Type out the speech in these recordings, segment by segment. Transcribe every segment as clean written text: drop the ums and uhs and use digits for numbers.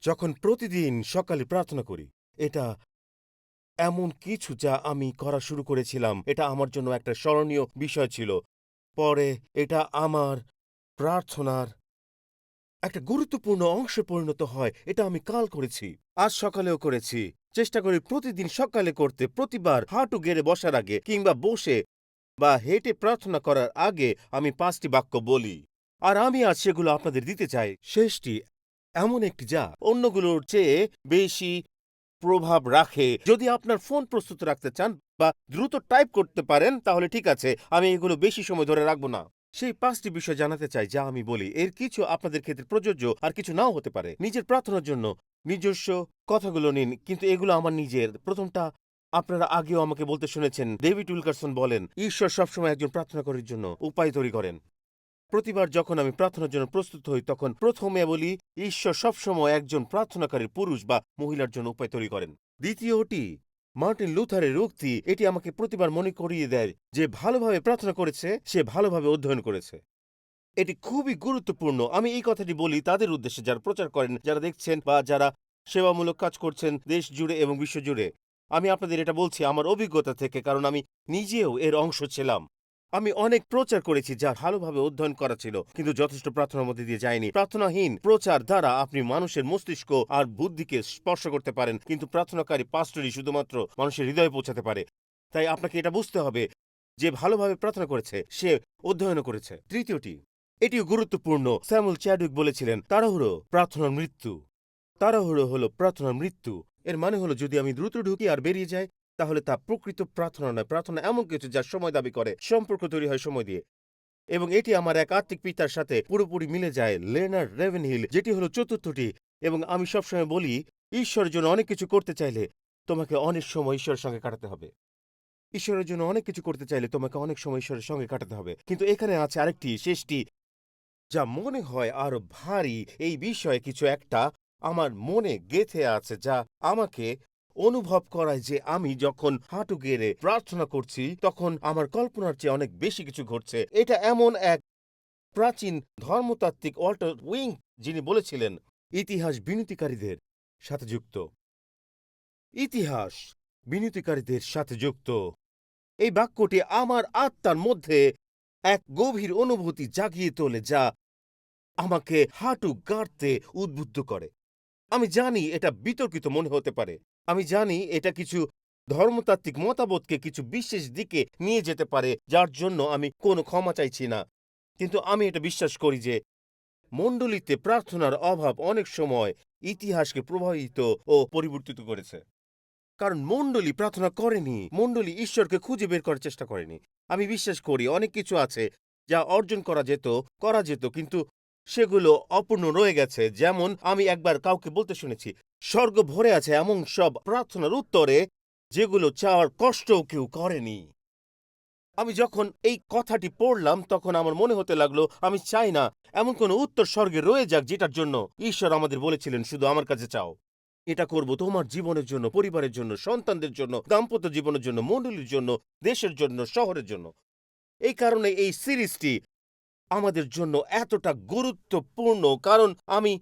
যখন প্রতিদিন সকালে প্রার্থনা করি, এটা এমন কিছু যা আমি করা শুরু করেছিলাম। এটা আমার জন্য একটা স্মরণীয় বিষয় ছিল। পরে এটা আমার প্রার্থনার একটা গুরুত্বপূর্ণ অংশে পরিণত হয়। এটা আমি কাল করেছি। আজ সকালেও করেছি। চেষ্টা করি প্রতিদিন সকালে করতে। প্রতিবার হাঁটু গেড়ে বসার আগে কিংবা বসে বা হেঁটে প্রার্থনা করার আগে আমি ৫টি বাক্য বলি। আর আমি আজ সেগুলো আপনাদের দিতে চাই। শেষটি এমন একটি যা অন্যগুলোর চেয়ে বেশি প্রভাব রাখে। যদি আপনার ফোন প্রস্তুত রাখতে চান বা দ্রুত টাইপ করতে পারেন তাহলে ঠিক আছে। আমি এগুলো বেশি সময় ধরে রাখব না। সেই ৫টি বিষয় জানাতে চাই যা আমি বলি। এর কিছু আপনাদের ক্ষেত্রে প্রযোজ্য আর কিছু নাও হতে পারে। নিজের প্রার্থনার জন্য নিজস্ব কথাগুলো নিন, কিন্তু এগুলো আমার নিজের। প্রথমটা আপনারা আগেও আমাকে বলতে শুনেছেন। ডেভিড উইলকারসন বলেন, ঈশ্বর সবসময় একজন প্রার্থনাকারীর জন্য উপায় তৈরি করেন। প্রতিবার যখন আমি প্রার্থনার জন্য প্রস্তুত হই তখন প্রথমে বলি, ঈশ্বর সবসময় একজন প্রার্থনাকারী পুরুষ বা মহিলার জন্য উপায় তৈরি করেন। দ্বিতীয়টি মার্টিন লুথারের উক্তি। এটি আমাকে প্রতিবার মনে করিয়ে দেয় যে ভালোভাবে প্রার্থনা করেছে সে ভালোভাবে অধ্যয়ন করেছে। এটি খুবই গুরুত্বপূর্ণ। আমি এই কথাটি বলি তাদের উদ্দেশ্যে যারা প্রচার করেন, যারা দেখছেন বা যারা সেবামূলক কাজ করছেন দেশ জুড়ে এবং বিশ্ব জুড়ে। আমি আপনাদের এটা বলছি আমার অভিজ্ঞতা থেকে, কারণ আমি নিজেও এর অংশ ছিলাম। আমি অনেক প্রচার করেছি যা ভালোভাবে অধ্যয়ন করা ছিল, কিন্তু যথেষ্ট প্রার্থনার মধ্যে দিয়ে যায়নি। প্রার্থনাহীন প্রচার দ্বারা আপনি মানুষের মস্তিষ্ক আর বুদ্ধিকে স্পর্শ করতে পারেন, কিন্তু প্রার্থনাকারী পাস্টরই শুধুমাত্র মানুষের হৃদয়ে পৌঁছাতে পারে। তাই আপনাকে এটা বুঝতে হবে যে ভালোভাবে প্রার্থনা করেছে সে অধ্যয়নও করেছে। তৃতীয়টি, এটিও গুরুত্বপূর্ণ। স্যামুয়েল চ্যাডউইক বলেছিলেন, তাড়াহুড়ো প্রার্থনার মৃত্যু। তাড়াহুড়ো হলো প্রার্থনার মৃত্যু। এর মানে হলো যদি আমি দ্রুত ঢুকি আর বেরিয়ে যাই তাহলে তা প্রকৃত প্রার্থনা নয়। প্রার্থনা এমন কিছু যা সময় দাবি করে। সম্পর্ক তৈরি হয় সময় দিয়ে। এবং এটি আমার এক আত্মিক পিতার সাথে পুরোপুরি মিলে যায়, লেনার্ড রেভেনহিল, যেটি হলো চতুর্থটি। এবং আমি সবসময় বলি, ঈশ্বরের জন্য অনেক কিছু করতে চাইলে তোমাকে অনেক সময় ঈশ্বরের সঙ্গে কাটাতে হবে। ঈশ্বরের জন্য অনেক কিছু করতে চাইলে তোমাকে অনেক সময় ঈশ্বরের সঙ্গে কাটাতে হবে। কিন্তু এখানে আছে আরেকটি, শেষটি, যা মনে হয় আরো ভারী। এই বিষয়ে কিছু একটা আমার মনে গেঁথে আছে যা আমাকে অনুভব করায় যে আমি যখন হাঁটু গেড়ে প্রার্থনা করছি তখন আমার কল্পনার চেয়ে অনেক বেশি কিছু ঘটছে। এটা এমন এক প্রাচীন ধর্মতাত্ত্বিক ওয়াল্টার উইং যিনি বলেছিলেন, ইতিহাস বিনতিকারীদের সাথে যুক্ত। ইতিহাস বিনতিকারীদের সাথে যুক্ত। এই বাক্যটি আমার আত্মার মধ্যে এক গভীর অনুভূতি জাগিয়ে তোলে যা আমাকে হাঁটু গাঁড়তে উদ্বুদ্ধ করে। আমি জানি এটা বিতর্কিত মনে হতে পারে। আমি জানি এটা কিছু ধর্মতাত্ত্বিক মতামতকে কিছু বিশেষ দিকে নিয়ে যেতে পারে, যার জন্য আমি কোনো ক্ষমা চাইছি না। কিন্তু আমি এটা বিশ্বাস করি যে মণ্ডলীতে প্রার্থনার অভাব অনেক সময় ইতিহাসকে প্রভাবিত ও পরিবর্তিত করেছে। কারণ মণ্ডলী প্রার্থনা করেনি, মণ্ডলী ঈশ্বরকে খুঁজে বের করার চেষ্টা করেনি। আমি বিশ্বাস করি অনেক কিছু আছে যা অর্জন করা যেত, কিন্তু সেগুলো অপূর্ণ রয়ে গেছে। যেমন আমি একবার কাউকে বলতে শুনেছি, স্বর্গ ভরে আছে এমন সব প্রার্থনার উত্তরে যেগুলো চাওয়ার কষ্টও কেউ করেনি। আমি যখন এই কথাটি পড়লাম তখন আমার মনে হতে লাগলো আমি চাই না এমন কোনো উত্তর স্বর্গে রয়ে যাক যেটার জন্য ঈশ্বর আমাদের বলেছিলেন শুধু আমার কাছে চাও। এটা করব তোমার জীবনের জন্য, পরিবারের জন্য, সন্তানদের জন্য, দাম্পত্য জীবনের জন্য, মণ্ডলীর জন্য, দেশের জন্য, শহরের জন্য। এই কারণে এই সিরিজটি আমাদের জন্য এতটা গুরুত্বপূর্ণ, কারণ আমি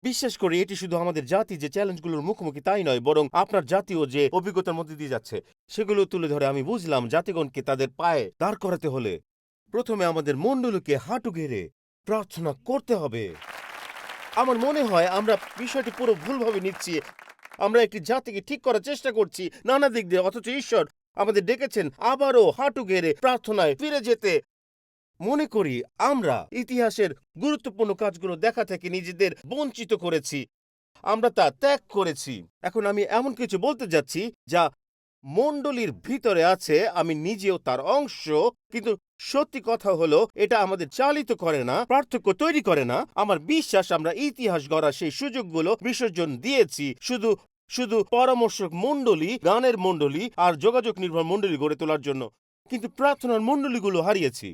বিশ্বাস করি এটি শুধু আমাদের জাতি যে চ্যালেঞ্জগুলোর মুখোমুখি তাই নয়, বরং আপনার জাতীয় যে অভিজ্ঞতার মধ্যে দিয়ে যাচ্ছে সেগুলো তুলে ধরে আমি বুঝলাম জাতিগণকে তাদের পায়ে দাঁড় করাতে হলে প্রথমে আমাদের মণ্ডলীকে হাঁটু গেড়ে প্রার্থনা করতে হবে। আমার মনে হয় আমরা বিষয়টি পুরো ভুলভাবে নিচ্ছি। আমরা একটি জাতিকে ঠিক করার চেষ্টা করছি নানা দিক দিয়ে, অথচ ঈশ্বর আমাদের ডেকেছেন আবারও হাঁটু গেড়ে প্রার্থনায় ফিরে যেতে। মনে করি আমরা ইতিহাসের গুরুত্বপূর্ণ কাজগুলো দেখা থেকে নিজেদের বঞ্চিত করেছি, আমরা তা ত্যাগ করেছি। এখন আমি এমন কিছু বলতে যাচ্ছি যা মণ্ডলীর ভিতরে আছে, আমি নিজেও তার অংশ, কিন্তু সত্যি কথা হলো এটা আমাদের চালিত করে না, পার্থক্য তৈরি করে না। আমার বিশ্বাস আমরা ইতিহাস গড়ার সেই সুযোগগুলো বিসর্জন দিয়েছি শুধু শুধু পরামর্শক মণ্ডলী, গানের মণ্ডলী আর যোগাযোগ নির্ভর মণ্ডলী গড়ে তোলার জন্য, কিন্তু প্রার্থনার মণ্ডলীগুলো হারিয়েছি।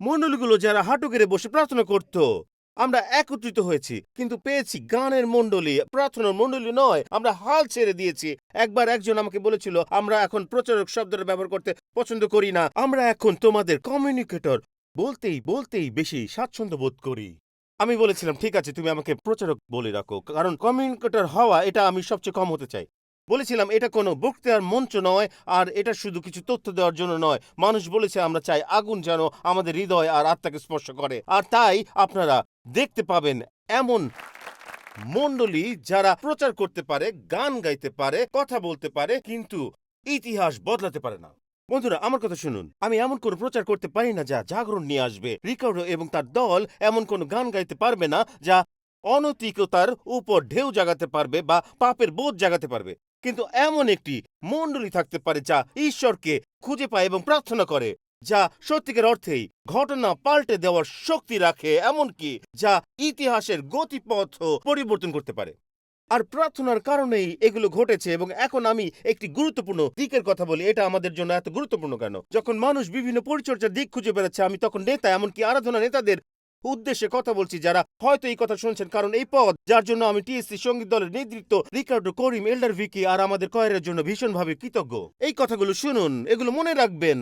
মণ্ডলীগুলো যারা হাঁটু গেড়ে বসে প্রার্থনা করত, আমরা একত্রিত হয়েছি কিন্তু পেয়েছি গানের মণ্ডলী, প্রার্থনার মণ্ডলী নয়। আমরা হাল ছেড়ে দিয়েছি। একবার একজন আমাকে বলেছিল আমরা এখন প্রচারক শব্দটা ব্যবহার করতে পছন্দ করি না, আমরা এখন তোমাদের কমিউনিকেটর বলতেই বেশি স্বাচ্ছন্দ্য বোধ করি। আমি বলেছিলাম, ঠিক আছে, তুমি আমাকে প্রচারক বলে রাখো, কারণ কমিউনিকেটর হওয়া এটা আমি সবচেয়ে কম হতে চাই। বলেছিলাম এটা কোনো বক্তৃতার মঞ্চ নয়, আর এটা শুধু কিছু তথ্য দেওয়ার জন্য নয়। মানুষ বলেছে আমরা চাই আগুন যেন আমাদের হৃদয় আর আত্মাকে স্পর্শ করে, আর তাই আপনারা দেখতে পাবেন এমন মণ্ডলী যারা প্রচার করতে পারে, গান গাইতে পারে, কথা বলতে পারে, কিন্তু ইতিহাস বদলাতে পারে না। বন্ধুরা, আমার কথা শুনুন, আমি এমন কোনো প্রচার করতে পারি না যা জাগরণ নিয়ে আসবে। রিকার্ডো এবং তার দল এমন কোনো গান গাইতে পারবে না যা অনৈতিকতার উপর ঢেউ জাগাতে পারবে বা পাপের বোধ জাগাতে পারবে। কিন্তু এমন একটি মণ্ডলী থাকতে পারে যা ঈশ্বরকে খুঁজে পায় এবং প্রার্থনা করে, যা সত্যিকার অর্থেই ঘটনা পাল্টে দেওয়ার শক্তি রাখে, এমনকি যা ইতিহাসের গতিপথও পরিবর্তন করতে পারে। আর প্রার্থনার কারণেই এগুলো ঘটেছে। এবং এখন আমি একটি গুরুত্বপূর্ণ দিকের কথা বলি। এটা আমাদের জন্য এত গুরুত্বপূর্ণ কেন? যখন মানুষ বিভিন্ন পরিচর্যার দিক খুঁজে বেড়াচ্ছে, আমি তখন নেতা, এমনকি আরাধনা নেতাদের উদ্দেশ্যে কথা বলছি, যারা হয়তো এই কথা শুনছেন, কারণ এই পদ যার জন্য আমি টিএসসি সঙ্গীত দলের নেতৃত্ব রিকার্ডো, করিম, এল্ডার ভিকি আর আমাদের কয়েরের জন্য ভীষণভাবে কৃতজ্ঞ। এই কথাগুলো শুনুন, এগুলো মনে রাখবেন।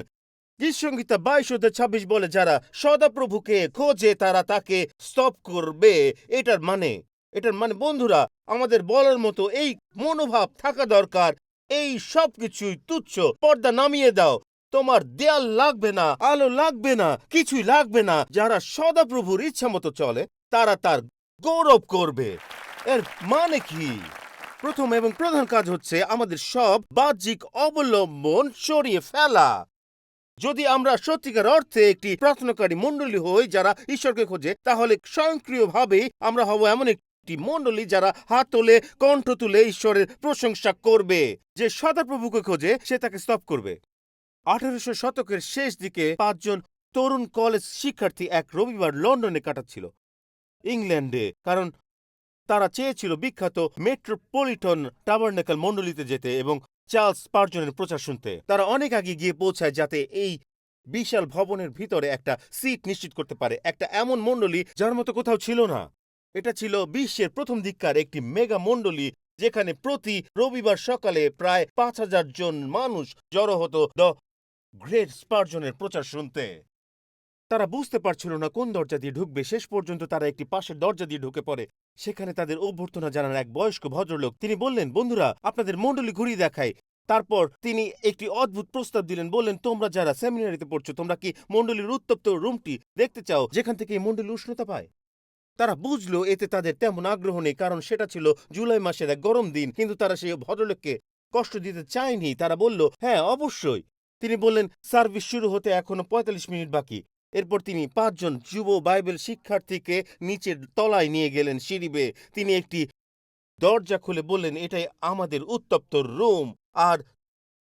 গীতসংহিতা 22:26 বলে, যারা সদাপ্রভুকে খোঁজে তারা তাকে স্তব করবে। এটার মানে বন্ধুরা, আমাদের বলার মতো এই মনোভাব থাকা দরকার। এই সব কিছুই তুচ্ছ, পর্দা নামিয়ে দাও। তোমার দেয়াল লাগবে না, আলো লাগবে না, কিছুই লাগবে না। যারা সদাপ্রভুর ইচ্ছা মতো চলে তারা তার গৌরব করবে। এর মানে কি? প্রথম এবং প্রধান কাজ হচ্ছে আমাদের সব বাহ্যিক অবলম্বন সরিয়ে ফেলা। যদি আমরা সত্যিকার অর্থে একটি প্রার্থনাকারী মণ্ডলী হই যারা ঈশ্বরকে খোঁজে, তাহলে স্বয়ংক্রিয়ভাবেই আমরা হব এমন একটি মণ্ডলী যারা হাত তোলে, কণ্ঠ তুলে ঈশ্বরের প্রশংসা করবে। যে সদাপ্রভুকে খোঁজে সে তাকে স্তব করবে। 1800 শতকের শেষ দিকে 5 জন তরুণ কলেজ শিক্ষার্থী এক রবিবার লন্ডনে কাটাচ্ছিল, ইংল্যান্ডে, কারণ তারা চেয়েছিল বিখ্যাত মেট্রোপলিটন টাবারনেকেল মণ্ডলীতে যেতে এবং চার্লস স্পার্জনের প্রচার শুনতে। তারা অনেক আগে গিয়ে পৌঁছায় যাতে এই বিশাল ভবনের ভিতরে একটা সিট নিশ্চিত করতে পারে। একটা এমন মণ্ডলী যার মতো কোথাও ছিল না। এটা ছিল বিশ্বের প্রথম দিককার একটি মেগা মণ্ডলী, যেখানে প্রতি রবিবার সকালে প্রায় 5000 জন মানুষ জড়ো হতো দ্য গ্রেট স্পার্জনের প্রচার শুনতে। তারা বুঝতে পারছিল না কোন দরজা দিয়ে ঢুকবে। শেষ পর্যন্ত তারা একটি পাশের দরজা দিয়ে ঢুকে পড়ে। সেখানে তাদের অভ্যর্থনা জানান এক বয়স্ক ভদ্রলোক। তিনি বললেন, বন্ধুরা, আপনাদের মণ্ডলী ঘুরিয়ে দেখায়। তারপর তিনি একটি অদ্ভুত প্রস্তাব দিলেন। বললেন, তোমরা যারা সেমিনারিতে পড়ছো, তোমরা কি মণ্ডলীর উত্তপ্ত রুমটি দেখতে চাও, যেখান থেকে এই মণ্ডলী উষ্ণতা পায়? তারা বুঝলো এতে তাদের তেমন আগ্রহ নেই, কারণ সেটা ছিল জুলাই মাসের এক গরম দিন। কিন্তু তারা সেই ভদ্রলোককে কষ্ট দিতে চায়নি। তারা বলল, হ্যাঁ, অবশ্যই। তিনি বললেন, সার্ভিস শুরু হতে এখনো 45 মিনিট বাকি। এরপর তিনি 5 জন যুব বাইবেল শিক্ষার্থীকে নিচের তলায় নিয়ে গেলেন সিঁড়ি বেয়ে। তিনি একটি দরজা খুলে বললেন, এটাই আমাদের উত্তপ্ত রুম। আর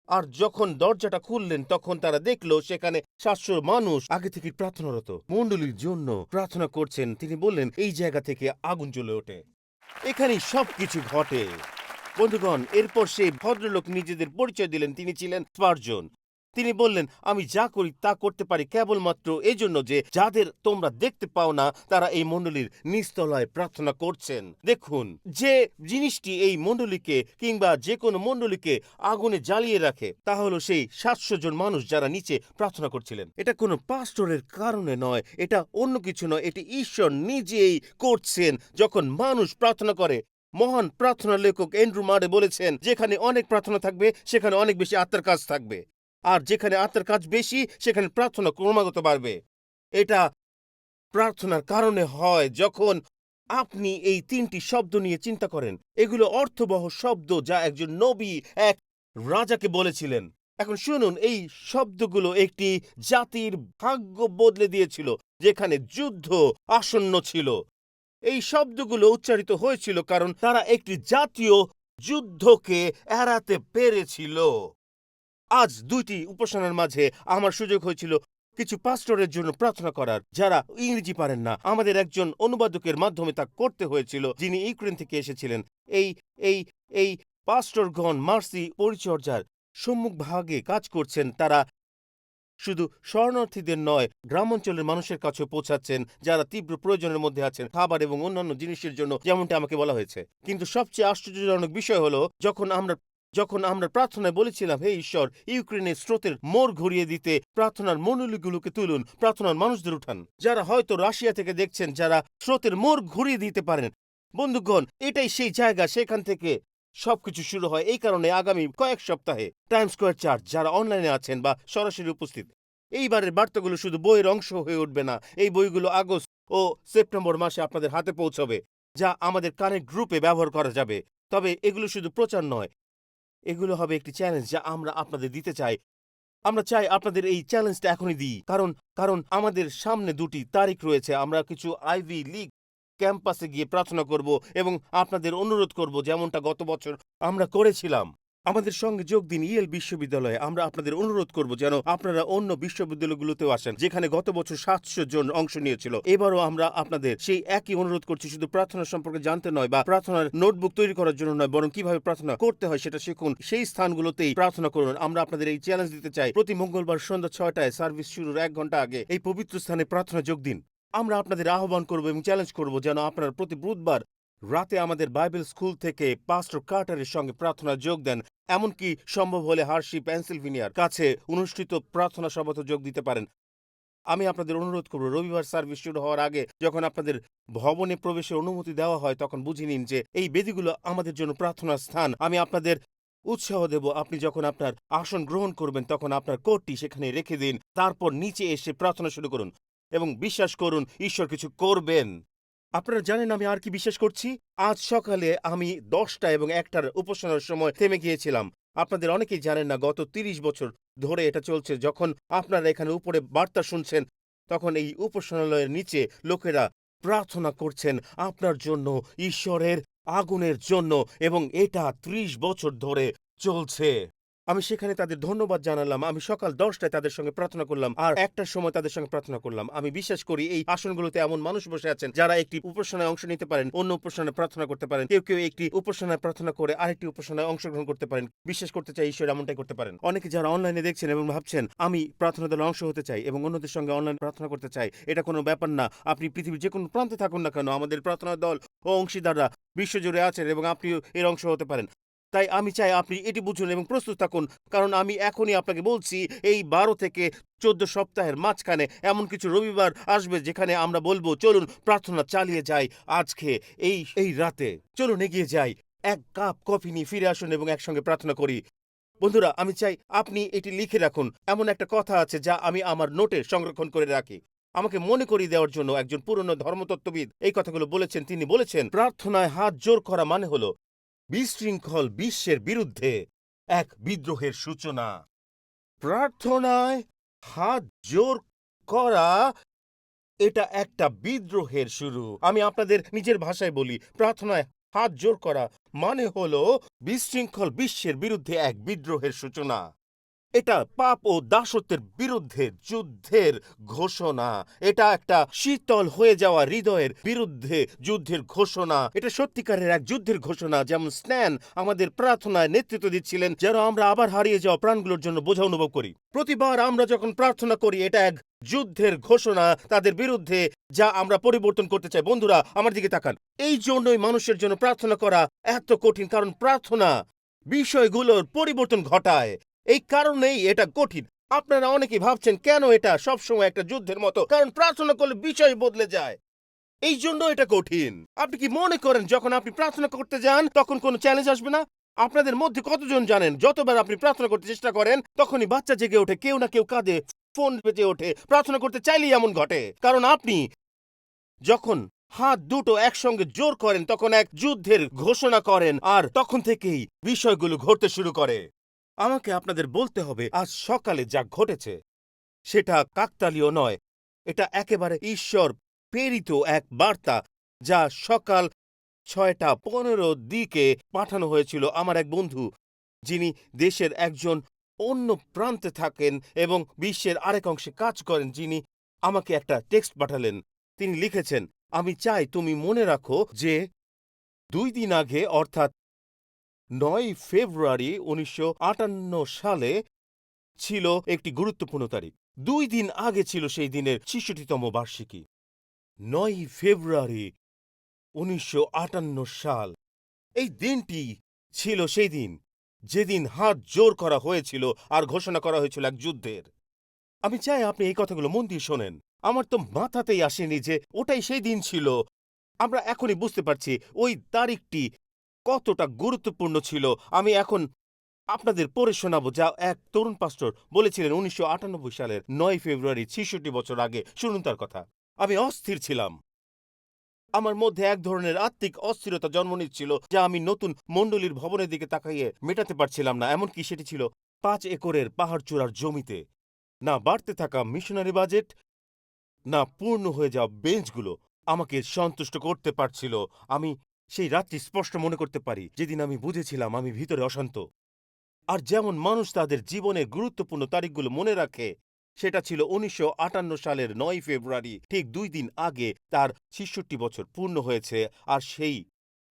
আর যখন দরজাটা খুললেন তখন তারা দেখলো সেখানে 700 মানুষ আগে থেকে প্রার্থনারত মণ্ডলীর জন্য প্রার্থনা করছেন। তিনি বললেন, এই জায়গা থেকে আগুন জ্বলে ওঠে, এখানেই সবকিছু ঘটে। বন্ধুগণ, এরপর সেই ভদ্রলোক নিজেদের পরিচয় দিলেন। তিনি ছিলেন স্পার্জন। তিনি বললেন, আমি যা করি তা করতে পারি কেবলমাত্র এজন্য যে যাদের তোমরা দেখতে পাও না তারা এই মণ্ডলীর নিচতলায় প্রার্থনা করছেন। দেখুন, যে জিনিসটি এই মণ্ডলীকে কিংবা যে কোনো মণ্ডলীকে আগুনে জ্বালিয়ে রাখে তা হলো সেই 700 জন মানুষ যারা নিচে প্রার্থনা করছিলেন। এটা কোনো পাস্টরের কারণে নয়, এটা অন্য কিছু নয়, এটি ঈশ্বর নিজেই করছেন যখন মানুষ প্রার্থনা করে। মহান প্রার্থনা লেখক অ্যান্ড্রু মারে বলেছেন, যেখানে অনেক প্রার্থনা থাকবে সেখানে অনেক বেশি আত্মার কাজ থাকবে, আর যেখানে আত্মার কাজ বেশি সেখানে প্রার্থনা ক্রমাগত বাড়বে। এটা প্রার্থনার কারণে হয়। যখন আপনি এই 3টি শব্দ নিয়ে চিন্তা করেন, এগুলো অর্থবহ শব্দ যা একজন নবী এক রাজাকে বলেছিলেন। এখন শুনুন, এই শব্দগুলো একটি জাতির ভাগ্য বদলে দিয়েছিল, যেখানে যুদ্ধ আসন্ন ছিল। এই শব্দগুলো উচ্চারিত হয়েছিল কারণ তারা একটি জাতীয় যুদ্ধকে এড়াতে পেরেছিল। আজ 2টি উপাসনার মাঝে আমার সুযোগ হয়েছিল কিছু পাস্টরের জন্য প্রার্থনা করার যারা ইংরেজি পারেন না। আমাদের একজন অনুবাদকের মাধ্যমে তা করতে হয়েছিল, যিনি ইউক্রেন থেকে এসেছিলেন। এই এই এই পাস্টরগণ মার্সি পরিচর্যার সম্মুখভাগে কাজ করছেন। তারা শুধু শরণার্থীদের নয়, গ্রামাঞ্চলের মানুষের কাছেও পৌঁছাচ্ছেন যারা তীব্র প্রয়োজনের মধ্যে আছেন, খাবার এবং অন্যান্য জিনিসের জন্য, যেমনটা আমাকে বলা হয়েছে। কিন্তু সবচেয়ে আশ্চর্যজনক বিষয় হলো, যখন আমরা প্রার্থনায় বলেছিলাম, হে ঈশ্বর, ইউক্রেনের স্রোতের মোড় ঘুরিয়ে দিতে প্রার্থনার মনোলিগুলোকে তুলুন, প্রার্থনার মানুষদের উঠান, যারা হয়তো রাশিয়া থেকে দেখছেন, যারা স্রোতের মোড় ঘুরিয়ে দিতে পারেন। বন্ধুগণ, এটাই সেই জায়গা, সেখান থেকে সবকিছু শুরু হয়। এই কারণে আগামী কয়েক সপ্তাহে টাইম স্কোয়ার চার্চ যারা অনলাইনে আছেন বা সরাসরি উপস্থিত, এইবারের বার্তাগুলো শুধু বইয়ের অংশ হয়ে উঠবে না। এই বইগুলো আগস্ট ও সেপ্টেম্বর মাসে আপনাদের হাতে পৌঁছবে, যা আমাদের কানেক্ট গ্রুপে ব্যবহার করা যাবে। তবে এগুলো শুধু প্রচার নয়, এগুলো হবে একটি চ্যালেঞ্জ যা আমরা আপনাদের দিতে চাই। আমরা চাই আপনাদের এই চ্যালেঞ্জটা এখনই দিই, কারণ কারণ আমাদের সামনে 2টি তারিখ রয়েছে। আমরা কিছু আইভি লিগ ক্যাম্পাসে গিয়ে প্রার্থনা করব এবং আপনাদের অনুরোধ করব, যেমনটা গত বছর আমরা করেছিলাম। আমাদের সঙ্গে যোগ দিন ইয়েল বিশ্ববিদ্যালয়ে। আমরা আপনাদের অনুরোধ করব যেন আপনারা অন্য বিশ্ববিদ্যালয়গুলোতেও আসেন, যেখানে গত বছর 700 জন অংশ নিয়েছিল। এবারও আমরা আপনাদের সেই একই অনুরোধ করছি, শুধু প্রার্থনা সম্পর্কে জানতে নয় বা প্রার্থনার নোটবুক তৈরি করার জন্য নয়, বরং কিভাবে প্রার্থনা করতে হয় সেটা শিখুন। সেই স্থানগুলোতেই প্রার্থনা করুন। আমরা আপনাদের এই চ্যালেঞ্জ দিতে চাই, প্রতি মঙ্গলবার সন্ধ্যা 6টায় সার্ভিস শুরুর 1 ঘন্টা আগে এই পবিত্র স্থানে প্রার্থনা যোগ দিন। আমরা আপনাদের আহ্বান করব এবং চ্যালেঞ্জ করব যেন আপনারা প্রতি বুধবার রাতে আমাদের বাইবেল স্কুল থেকে পাস্টর কার্টারের সঙ্গে প্রার্থনা যোগ দেন। এমনকি সম্ভব হলে হার্শি, পেনসিলভেনিয়ার কাছে অনুষ্ঠিত প্রার্থনা সভাতে যোগ দিতে পারেন। আমি আপনাদের অনুরোধ করব, রবিবার সার্ভিস শুরু হওয়ার আগে যখন আপনাদের ভবনে প্রবেশের অনুমতি দেওয়া হয়, তখন বুঝে নিন যে এই বেদিগুলো আমাদের জন্য প্রার্থনার স্থান। আমি আপনাদের উৎসাহ দেব, আপনি যখন আপনার আসন গ্রহণ করবেন তখন আপনার কোটটি সেখানে রেখে দিন, তারপর নিচে এসে প্রার্থনা শুরু করুন এবং বিশ্বাস করুন ঈশ্বর কিছু করবেন। আপনারা জানেন আমি আর কি বিশ্বাস করছি? আজ সকালে আমি 10টা এবং 1টার উপাসনার সময় থেমে গিয়েছিলাম। আপনাদের অনেকেই জানেন না, গত 30 বছর ধরে এটা চলছে। যখন আপনারা এখানে উপরে বার্তা শুনছেন, তখন এই উপাসনালয়ের নিচে লোকেরা প্রার্থনা করছেন আপনার জন্য, ঈশ্বরের আগুনের জন্য, এবং এটা 30 বছর ধরে চলছে। আমি সেখানে তাদের ধন্যবাদ জানালাম। আমি সকাল 10টায় তাদের সঙ্গে প্রার্থনা করলাম আর 1টার সময় তাদের সঙ্গে প্রার্থনা করলাম। আমি বিশ্বাস করি এই আসনগুলোতে এমন মানুষ বসে আছেন যারা একটি উপাসনায় অংশ নিতে পারেন, অন্য উপাসনায় প্রার্থনা করতে পারেন। কেউ কেউ একটি উপাসনায় প্রার্থনা করে আরেকটি উপাসনায় অংশগ্রহণ করতে পারেন। বিশ্বাস করতে চাই ঈশ্বর এমনটাই করতে পারেন। অনেকে যারা অনলাইনে দেখছেন এবং ভাবছেন আমি প্রার্থনা দলে অংশ হতে চাই এবং অন্যদের সঙ্গে অনলাইন প্রার্থনা করতে চাই, এটা কোনো ব্যাপার না। আপনি পৃথিবীর যে কোনো প্রান্তে থাকুন না কেন, আমাদের প্রার্থনা দল ও অংশীদাররা বিশ্বজুড়ে আছেন এবং আপনিও এর অংশ হতে পারেন। তাই আমি চাই আপনি এটি বুঝুন এবং প্রস্তুত থাকুন, কারণ আমি এখনই আপনাকে বলছি, এই 12 থেকে 14 সপ্তাহের মাঝখানে এমন কিছু রবিবার আসবে যেখানে আমরা বলবো চলুন প্রার্থনা চালিয়ে যাই। আজকে এই রাতে চলুন এগিয়ে যাই, 1 কাপ কফি নিয়ে ফিরে আসুন এবং একসঙ্গে প্রার্থনা করি। বন্ধুরা, আমি চাই আপনি এটি লিখে রাখুন। এমন একটা কথা আছে যা আমি আমার নোটে সংরক্ষণ করে রাখি। আমাকে মনে করিয়ে দেওয়ার জন্য একজন পুরনো ধর্মতত্ত্ববিদ এই কথাগুলো বলেছেন। তিনি বলেছেন, প্রার্থনায় হাত জোর করা মানে হলো বিশৃঙ্খল বিশ্বের বিরুদ্ধে এক বিদ্রোহের সূচনা। প্রার্থনায় হাত জোর করা, এটা একটা বিদ্রোহের শুরু। আমি আপনাদের নিজের ভাষায় বলি, প্রার্থনায় হাত জোর করা মানে হলো বিশৃঙ্খল বিশ্বের বিরুদ্ধে এক বিদ্রোহের সূচনা। এটা পাপ ও দাসত্বের বিরুদ্ধে যুদ্ধের ঘোষণা। এটা একটা শীতল হয়ে যাওয়া হৃদয়ের বিরুদ্ধে যুদ্ধের ঘোষণা। এটা সত্যিকারের এক যুদ্ধের ঘোষণা। যেমন স্ন্যান আমাদের প্রার্থনায় নেতৃত্ব দিচ্ছিলেন, যেন আমরা আবার হারিয়ে যাওয়া প্রাণগুলোর জন্য বোঝা অনুভব করি। প্রতিবার আমরা যখন প্রার্থনা করি, এটা এক যুদ্ধের ঘোষণা তাদের বিরুদ্ধে, যা আমরা পরিবর্তন করতে চাই। বন্ধুরা, আমার দিকে তাকান। এই জন্যই মানুষের জন্য প্রার্থনা করা এত কঠিন, কারণ প্রার্থনা বিষয়গুলোর পরিবর্তন ঘটায়। এই কারণেই এটা কঠিন। আপনারা অনেকেই ভাবছেন কেন এটা সবসময় একটা যুদ্ধের মতো, কারণ প্রার্থনা করলে বিষয় বদলে যায়। এই জন্য এটা কঠিন। আপনি কি মনে করেন যখন আপনি প্রার্থনা করতে যান তখন কোনো চ্যালেঞ্জ আসবে না? আপনাদের মধ্যে কতজন জানেন যতবার আপনি প্রার্থনা করতে চেষ্টা করেন তখনই বাচ্চা জেগে ওঠে, কেউ না কেউ কাঁদে, ফোন বেজে ওঠে। প্রার্থনা করতে চাইলেই এমন ঘটে, কারণ আপনি যখন হাত দুটো একসঙ্গে জোর করেন তখন এক যুদ্ধের ঘোষণা করেন, আর তখন থেকেই বিষয়গুলো ঘটতে শুরু করে। আমাকে আপনাদের বলতে হবে, আজ সকালে যা ঘটেছে সেটা কাকতালীয় নয়। এটা একেবারে ঈশ্বর প্রেরিত এক বার্তা, যা সকাল 6:15 দিকে পাঠানো হয়েছিল। আমার এক বন্ধু, যিনি দেশের একজন অন্য প্রান্তে থাকেন এবং বিশ্বের আরেক অংশে কাজ করেন, যিনি আমাকে একটা টেক্সট পাঠালেন। তিনি লিখেছেন, আমি চাই তুমি মনে রাখো যে 2 দিন আগে, অর্থাৎ 9 ফেব্রুয়ারি 1958 সালে ছিল একটি গুরুত্বপূর্ণ তারিখ। 2 দিন আগে ছিল সেই দিনের 66তম বার্ষিকী। 9 ফেব্রুয়ারি 1958 সাল। এই দিনটি ছিল সেই দিন যেদিন হাত জোর করা হয়েছিল আর ঘোষণা করা হয়েছিল এক যুদ্ধের। আমি চাই আপনি এই কথাগুলো মন দিয়ে শোনেন। আমার তো মাথাতেই আসেনি যে ওটাই সেই দিন ছিল। আমরা এখনই বুঝতে পারছি ওই তারিখটি কতটা গুরুত্বপূর্ণ ছিল। আমি এখন আপনাদের পড়ে শোনাবো যা এক তরুণ পাস্টর বলেছিলেন ১৯৯৮ সালের ৯ ফেব্রুয়ারি, ৬৬ বছর আগে। শুনুন তার কথা। আমি অস্থির ছিলাম। আমার মধ্যে এক ধরনের আত্মিক অস্থিরতা জন্ম নিচ্ছিল যা আমি নতুন মণ্ডলীর ভবনের দিকে তাকাইয়ে মেটাতে পারছিলাম না। এমনকি সেটি ছিল ৫ একরের পাহাড়চূড়ার জমিতে। না বাড়তে থাকা মিশনারি বাজেট, না পূর্ণ হয়ে যাওয়া বেঞ্চগুলো আমাকে সন্তুষ্ট করতে পারছিল। আমি সেই রাত্রি স্পষ্ট মনে করতে পারি যেদিন আমি বুঝেছিলাম আমি ভিতরে অশান্ত। আর যেমন মানুষ তাদের জীবনের গুরুত্বপূর্ণ তারিখগুলো মনে রাখে, সেটা ছিল ১৯৫৮ সালের ৯ ফেব্রুয়ারি। ঠিক ২ দিন আগে তার ৬৬ বছর পূর্ণ হয়েছে। আর সেই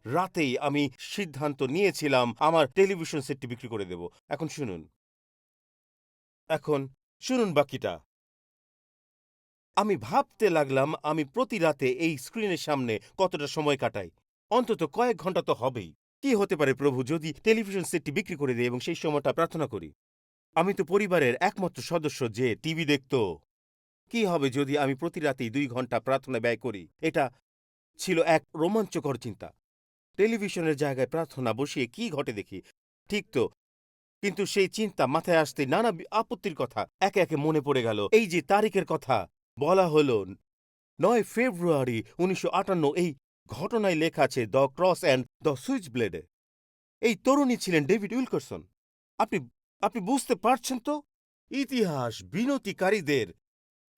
রাতেই আমি সিদ্ধান্ত নিয়েছিলাম আমার টেলিভিশন সেটটি বিক্রি করে দেব। এখন শুনুন বাকিটা। আমি ভাবতে লাগলাম আমি প্রতি রাতে এই স্ক্রিনের সামনে কতটা সময় কাটাই। অন্তত কয়েক ঘন্টা তো হবেই। কি হতে পারে প্রভু যদি টেলিভিশন সেটটি বিক্রি করে দেই এবং সেই সময়টা প্রার্থনা করি? আমি তো পরিবারের একমাত্র সদস্য যে টিভি দেখত। কি হবে যদি আমি প্রতি রাতেই ২ ঘন্টা প্রার্থনায় ব্যয় করি? এটা ছিল এক রোমাঞ্চকর চিন্তা। টেলিভিশনের জায়গায় প্রার্থনা বসিয়ে কি ঘটে দেখি। ঠিক তো, কিন্তু সেই চিন্তা মাথায় আসতেই নানা আপত্তির কথা একে একে মনে পড়ে গেল। এই যে তারিখের কথা বলা হলো ৯ ফেব্রুয়ারি ১৯৫৮, এই ঘটনায় লেখা আছে the cross and the switch ব্লেডে। এই তরুণী ছিলেন ডেভিড উইলকারসন। আপনি আপনি বুঝতে পারছেন তো? ইতিহাস বিনতিকারীদের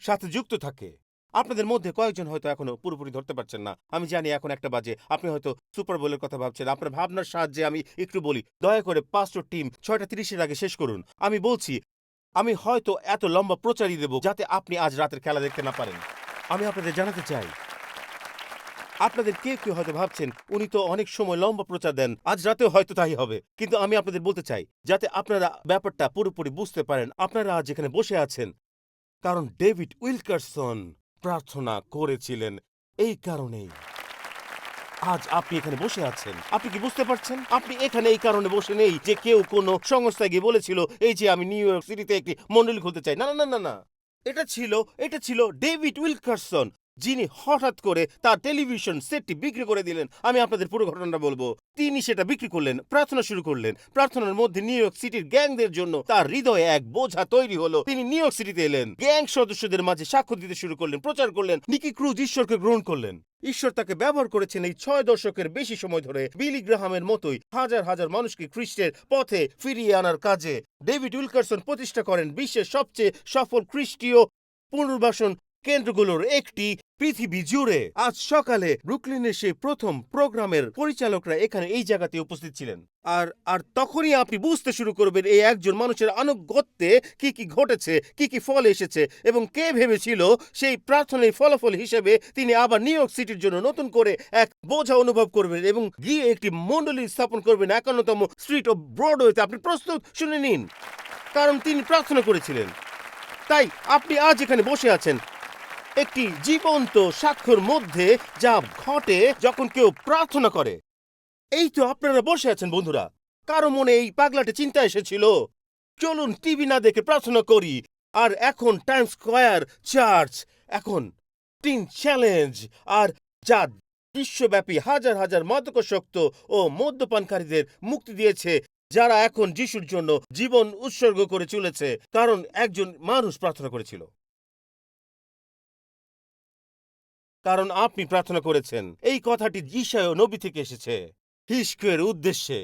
সাথে যুক্ত থাকে। আপনাদের মধ্যে কয়েকজন হয়তো এখনো পুরোপুরি ধরতে পারছেন না। আমি জানি এখন ১টা বাজে। আপনি হয়তো সুপার বোলের কথা ভাবছেন। আপনার ভাবনার সাহায্যে আমি একটু বলি। দয়া করে পাস্টর টিম ৬টা ৩০ এর আগে শেষ করুন। আমি বলছি, আমি হয়তো এত লম্বা প্রচারই দেব যাতে আপনি আজ রাতের খেলা দেখতে না পারেন। আমি আপনাদের জানাতে চাই, আপনাদের কেউ হয়তো ভাবছেন উনি তো অনেক সময় লম্বা প্রচার দেন, আজ রাতেও হয়তো তাই হবে। কিন্তু আমি আপনাদের বলতে চাই যাতে আপনারা ব্যাপারটা পুরোপুরি বুঝতে পারেন। আপনারা আজ এখানে বসে আছেন কারণ ডেভিড উইলকারসন প্রার্থনা করেছিলেন। এই কারণেই আজ আপনি এখানে বসে আছেন। আপনি কি বুঝতে পারছেন? আপনি এখানে এই কারণে বসে নেই যে কেউ কোনো সংস্থায় গিয়ে বলেছিল এই যে আমি নিউ ইয়র্ক সিটিতে একটি মণ্ডলী খুলতে চাই। না, না, না, না, না। এটা ছিল ডেভিড উইলকারসন, যিনি হঠাৎ করে তার টেলিভিশন সেটটি বিক্রি করে দিলেন। আমি আপনাদের পুরো ঘটনাটা বলবো। তিনি সেটা বিক্রি করলেন, প্রার্থনা শুরু করলেন। প্রার্থনার মধ্যে নিউ ইয়র্ক সিটির গ্যাংদের জন্য তার হৃদয়ে এক বোঝা তৈরি হলো। তিনি নিউ ইয়র্ক সিটিতে এলেন, গ্যাং সদস্যদের মাঝে সাক্ষ্য দিতে শুরু করলেন, প্রচার করলেন। নিকি ক্রুজ ঈশ্বরকে গ্রহণ করলেন। ঈশ্বর তাকে ব্যবহার করেছেন এই ৬ দশকের বেশি সময় ধরে বিলি গ্রাহামের মতোই হাজার হাজার মানুষকে খ্রিস্টের পথে ফিরিয়ে আনার কাজে। ডেভিড উইলকারসন প্রতিষ্ঠা করেন বিশ্বের সবচেয়ে সফল খ্রিস্টীয় পুনর্বাসন কেন্দ্রগুলোর একটি পৃথিবী জুড়ে। আজ সকালে ব্রুকলিনের সেই প্রথম প্রোগ্রামের পরিচালকরা এখানে এই জায়গাতে উপস্থিত ছিলেন। আর আর তখনই আপনি বুঝতে শুরু করবেন এই একজন মানুষের আনুগত্যে কি কি ঘটেছে, কি কি ফল এসেছে এবং কে ভেবেছিল সেই প্রার্থনার ফলাফল হিসেবে তিনি আবার নিউ ইয়র্ক সিটির জন্য নতুন করে এক বোঝা অনুভব করবেন এবং গিয়ে একটি মণ্ডলী স্থাপন করবেন ৫১তম স্ট্রিট ও ব্রডওয়েতে। আপনি প্রস্তুত? শুনে নিন। কারণ তিনি প্রার্থনা করেছিলেন। তাই আপনি আজ এখানে বসে আছেন একটি জীবন্ত সাক্ষ্যর মধ্যে, যা ঘটে যখন কেউ প্রার্থনা করে। এই তো আপনারা বসে আছেন বন্ধুরা। কারো মনে এই পাগলাটে চিন্তা এসেছিল চলুন টিভি না দেখে প্রার্থনা করি। আর এখন টাইম স্কয়ার চার্চ, এখন টিন চ্যালেঞ্জ, আর যা বিশ্বব্যাপী হাজার হাজার মাদকাসক্ত ও মদ্যপানকারীদের মুক্তি দিয়েছে, যারা এখন যিশুর জন্য জীবন উৎসর্গ করে চলেছে কারণ একজন মানুষ প্রার্থনা করেছিল। কারণ আপনি প্রার্থনা করেছেন। এই কথাটি ঈশায় নবী থেকে এসেছে হিজকিয়ের উদ্দেশ্যে।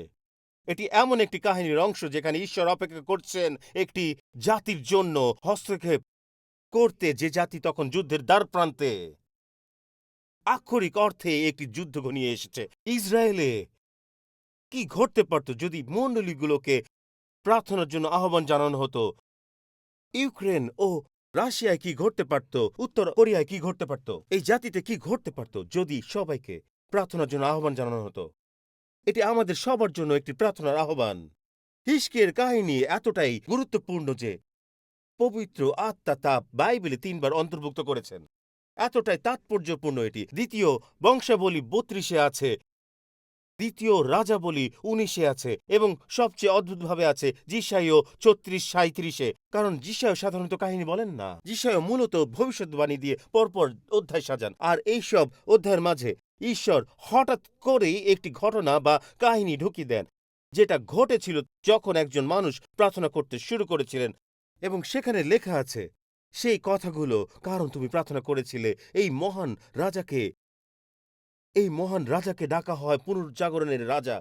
এটি এমন একটি কাহিনীর অংশ যেখানে ঈশ্বর অপেক্ষা করছেন একটি জাতির জন্য হস্তক্ষেপ করতে, যে জাতি তখন যুদ্ধের দ্বার প্রান্তে। আক্ষরিক অর্থে একটি যুদ্ধ ঘনিয়ে এসেছে। ইসরায়েলে কি ঘটতে পারত যদি মণ্ডলীগুলোকে প্রার্থনার জন্য আহ্বান জানানো হতো? ইউক্রেন ও রাশিয়ায় কি ঘটতে পারত? উত্তর কোরিয়ায় কি ঘটতে পারত? এই জাতিতে কি ঘটতে পারত যদি সবাইকে প্রার্থনার জন্য আহ্বান জানানো হতো? এটি আমাদের সবার জন্য একটি প্রার্থনার আহ্বান। হিজকিয়ের কাহিনী এতটাই গুরুত্বপূর্ণ যে পবিত্র আত্মা তা বাইবেলে ৩ বার অন্তর্ভুক্ত করেছেন। এতটাই তাৎপর্যপূর্ণ এটি। দ্বিতীয় বংশাবলী ৩২-এ আছে, দ্বিতীয় রাজাবলী 19-এ আছে এবং সবচেয়ে অদ্ভুতভাবে আছে যিশাইয় 34-37-এ। কারণ যিশাইয় সাধারণত কাহিনী বলেন না। যিশাইয় মূলত ভবিষ্যদ্বাণী দিয়ে পরপর অধ্যায় সাজান। আর এইসব অধ্যায়ের মাঝে ঈশ্বর হঠাৎ করেই একটি ঘটনা বা কাহিনী ঢুকিয়ে দেন, যেটা ঘটেছিল যখন একজন মানুষ প্রার্থনা করতে শুরু করেছিলেন। এবং সেখানে লেখা আছে সেই কথাগুলো, কারণ তুমি প্রার্থনা করেছিলে এই মহান রাজাকে ডাকা হয় পুনর্জাগরণের রাজা।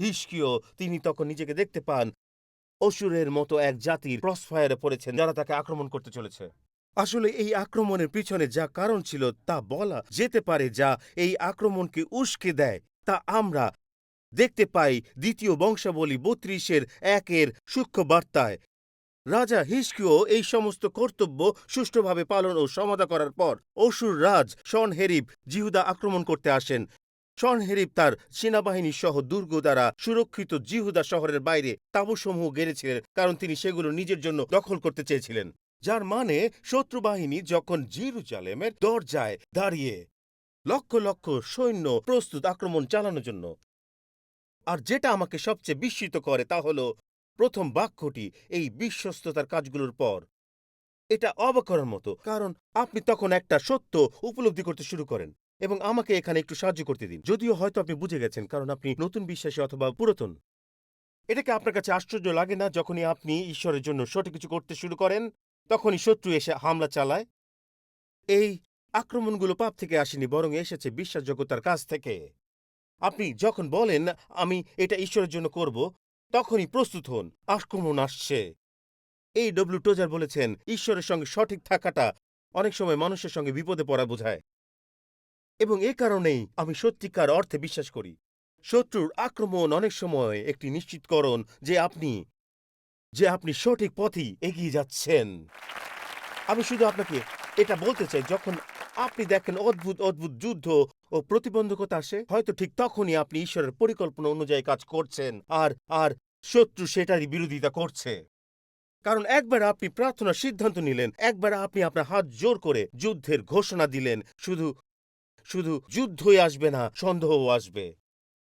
হিজকিয় তিনি তখন নিজেকে দেখতে পান অসুরের মতো এক জাতির ক্রসফায়ারে পড়েছেন, যারা তাকে আক্রমণ করতে চলেছে। আসলে এই আক্রমণের পিছনে যা কারণ ছিল তা বলা যেতে পারে, যা এই আক্রমণকে উস্কে দেয়, তা আমরা দেখতে পাই দ্বিতীয় বংশাবলী 32-1 সূক্ষ্ম বার্তায়। রাজা হিজকিয় এই সমস্ত কর্তব্য সুষ্ঠুভাবে পালন ও সমাধা করার পর অসুর রাজ সনহেরিব জিহুদা আক্রমণ করতে আসেন। সনহেরিব তার সেনাবাহিনী সহ দুর্গ দ্বারা সুরক্ষিত জিহুদা শহরের বাইরে তাঁবুসমূহ গেড়েছিলেন, কারণ তিনি সেগুলো নিজের জন্য দখল করতে চেয়েছিলেন। যার মানে শত্রু বাহিনী যখন জেরুজালেমের দরজায় দাঁড়িয়ে লক্ষ লক্ষ সৈন্য প্রস্তুত আক্রমণ চালানোর জন্য। আর যেটা আমাকে সবচেয়ে বিস্মিত করে তা হলো প্রথম বাক্যটি এই বিশ্বস্ততার কাজগুলোর পর। এটা অবাক করার মতো, কারণ আপনি তখন একটা সত্য উপলব্ধি করতে শুরু করেন। এবং আমাকে এখানে একটু সাহায্য করতে দিন, যদিও হয়তো আপনি বুঝে গেছেন, কারণ আপনি নতুন বিশ্বাসী অথবা পুরাতন। এটাকে আপনার কাছে আশ্চর্য লাগে না যখনই আপনি ঈশ্বরের জন্য সঠিক কিছু করতে শুরু করেন, তখনই শত্রু এসে হামলা চালায়? এই আক্রমণগুলো পাপ থেকে আসেনি, বরং এসেছে বিশ্বাসযোগ্যতার কাছ থেকে। আপনি যখন বলেন আমি এটা ঈশ্বরের জন্য করব, তখনই প্রস্তুত হন, আক্রমণ আসছে। এই ডব্লিউ টোজার বলেছেন, ঈশ্বরের সঙ্গে সঠিক থাকাটা অনেক সময় মানুষের সঙ্গে বিপদে পড়া বোঝায়। এবং এ কারণেই আমি সত্যিকার অর্থে বিশ্বাস করি শত্রুর আক্রমণ অনেক সময় একটি নিশ্চিতকরণ যে আপনি সঠিক পথেই এগিয়ে যাচ্ছেন। আমি শুধু আপনাকে এটা বলতে চাই, যখন আপনি দেখেন অদ্ভুত অদ্ভুত যুদ্ধ ও প্রতিবন্ধকতা আসে, হয়তো ঠিক তখনই আপনি ঈশ্বরের পরিকল্পনা অনুযায়ী কাজ করছেন, আর শত্রু সেটারই বিরোধিতা করছে। কারণ একবার আপনি প্রার্থনার সিদ্ধান্ত নিলেন, একবার আপনি আপনার হাত জোর করে যুদ্ধের ঘোষণা দিলেন, শুধু যুদ্ধই আসবে না, সন্দেহও আসবে।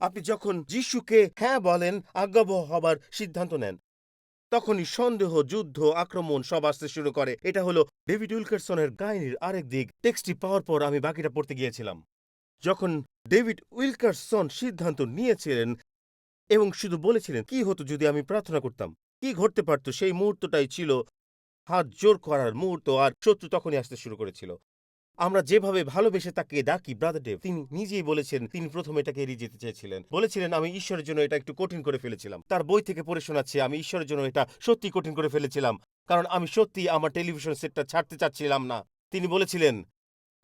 আপনি যখন যিশুকে হ্যাঁ বলেন, আজ্ঞাবহ হবার সিদ্ধান্ত নেন, তখনই সন্দেহ, যুদ্ধ, আক্রমণ সব আসতে শুরু করে। এটা হলো ডেভিড উইলকারসনের কাহিনীর আরেক দিক। টেক্সটটি পাওয়ার পর আমি বাকিটা পড়তে গিয়েছিলাম। যখন ডেভিড উইলকারসন সিদ্ধান্ত নিয়েছিলেন এবং শুধু বলেছিলেন কি হতো যদি আমি প্রার্থনা করতাম, কি ঘটতে পারত, সেই মুহূর্তটাই ছিল হাত জোর করার মুহূর্ত, আর শত্রু তখনই আসতে শুরু করেছিল। আমরা যেভাবে ভালোবেসে তাকে ডাকি ব্রাদার ডেভ, তিনি নিজেই বলেছেন তিনি প্রথম এটাকে এড়িয়ে যেতে চেয়েছিলেন। বলেছিলেন আমি ঈশ্বরের জন্য এটা একটু কঠিন করে ফেলেছিলাম। তার বই থেকে পড়ে শোনাচ্ছি, আমি ঈশ্বরের জন্য এটা সত্যি কঠিন করে ফেলেছিলাম, কারণ আমি সত্যি আমার টেলিভিশন সেটটা ছাড়তে চাচ্ছিলাম না। তিনি বলেছিলেন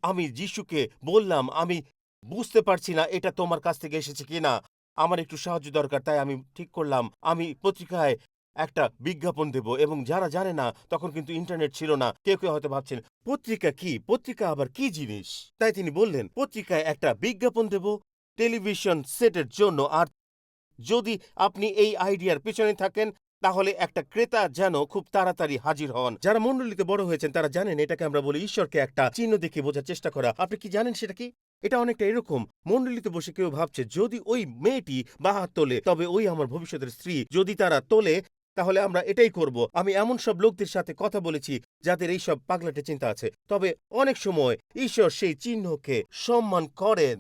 আমি যিশুকে বললাম আমি বুঝতে পারছি না এটা তোমার কাছ থেকে এসেছে কিনা, আমার একটু সাহায্য দরকার। তাই আমি ঠিক করলাম আমি পত্রিকায় একটা বিজ্ঞাপন দেব। এবং যারা জানে না, তখন কিন্তু ইন্টারনেট ছিল না, কেউ কেউ হয়তো ভাবছেন পত্রিকা কি, পত্রিকা আবার কি জিনিস। তাই তিনি বললেন পত্রিকায় একটা বিজ্ঞাপন দেব টেলিভিশন সেটের জন্য, আর যদি আপনি এই আইডিয়ার পেছনে থাকেন তাহলে একটা ক্রেতা যেন খুব তাড়াতাড়ি হাজির হন। যারা মণ্ডলীতে বড় হয়েছেন তারা জানেন এটাকে আমরা বলি ঈশ্বরকে একটা চিহ্ন দেখে বোঝার চেষ্টা করা। আপনি কি জানেন সেটা কি? এটা অনেকটা এরকম, মণ্ডলীতে বসে কেউ ভাবছে যদি ওই মেয়েটি বাঁ হাত তোলে তবে ওই আমার ভবিষ্যতের স্ত্রী, যদি তারা তোলে তাহলে আমরা এটাই করব। আমি এমন সব লোকদের সাথে কথা বলেছি যাদের এইসব পাগলাটে চিন্তা আছে, তবে অনেক সময় ঈশ্বর সেই চিহ্নকে সম্মান করেন।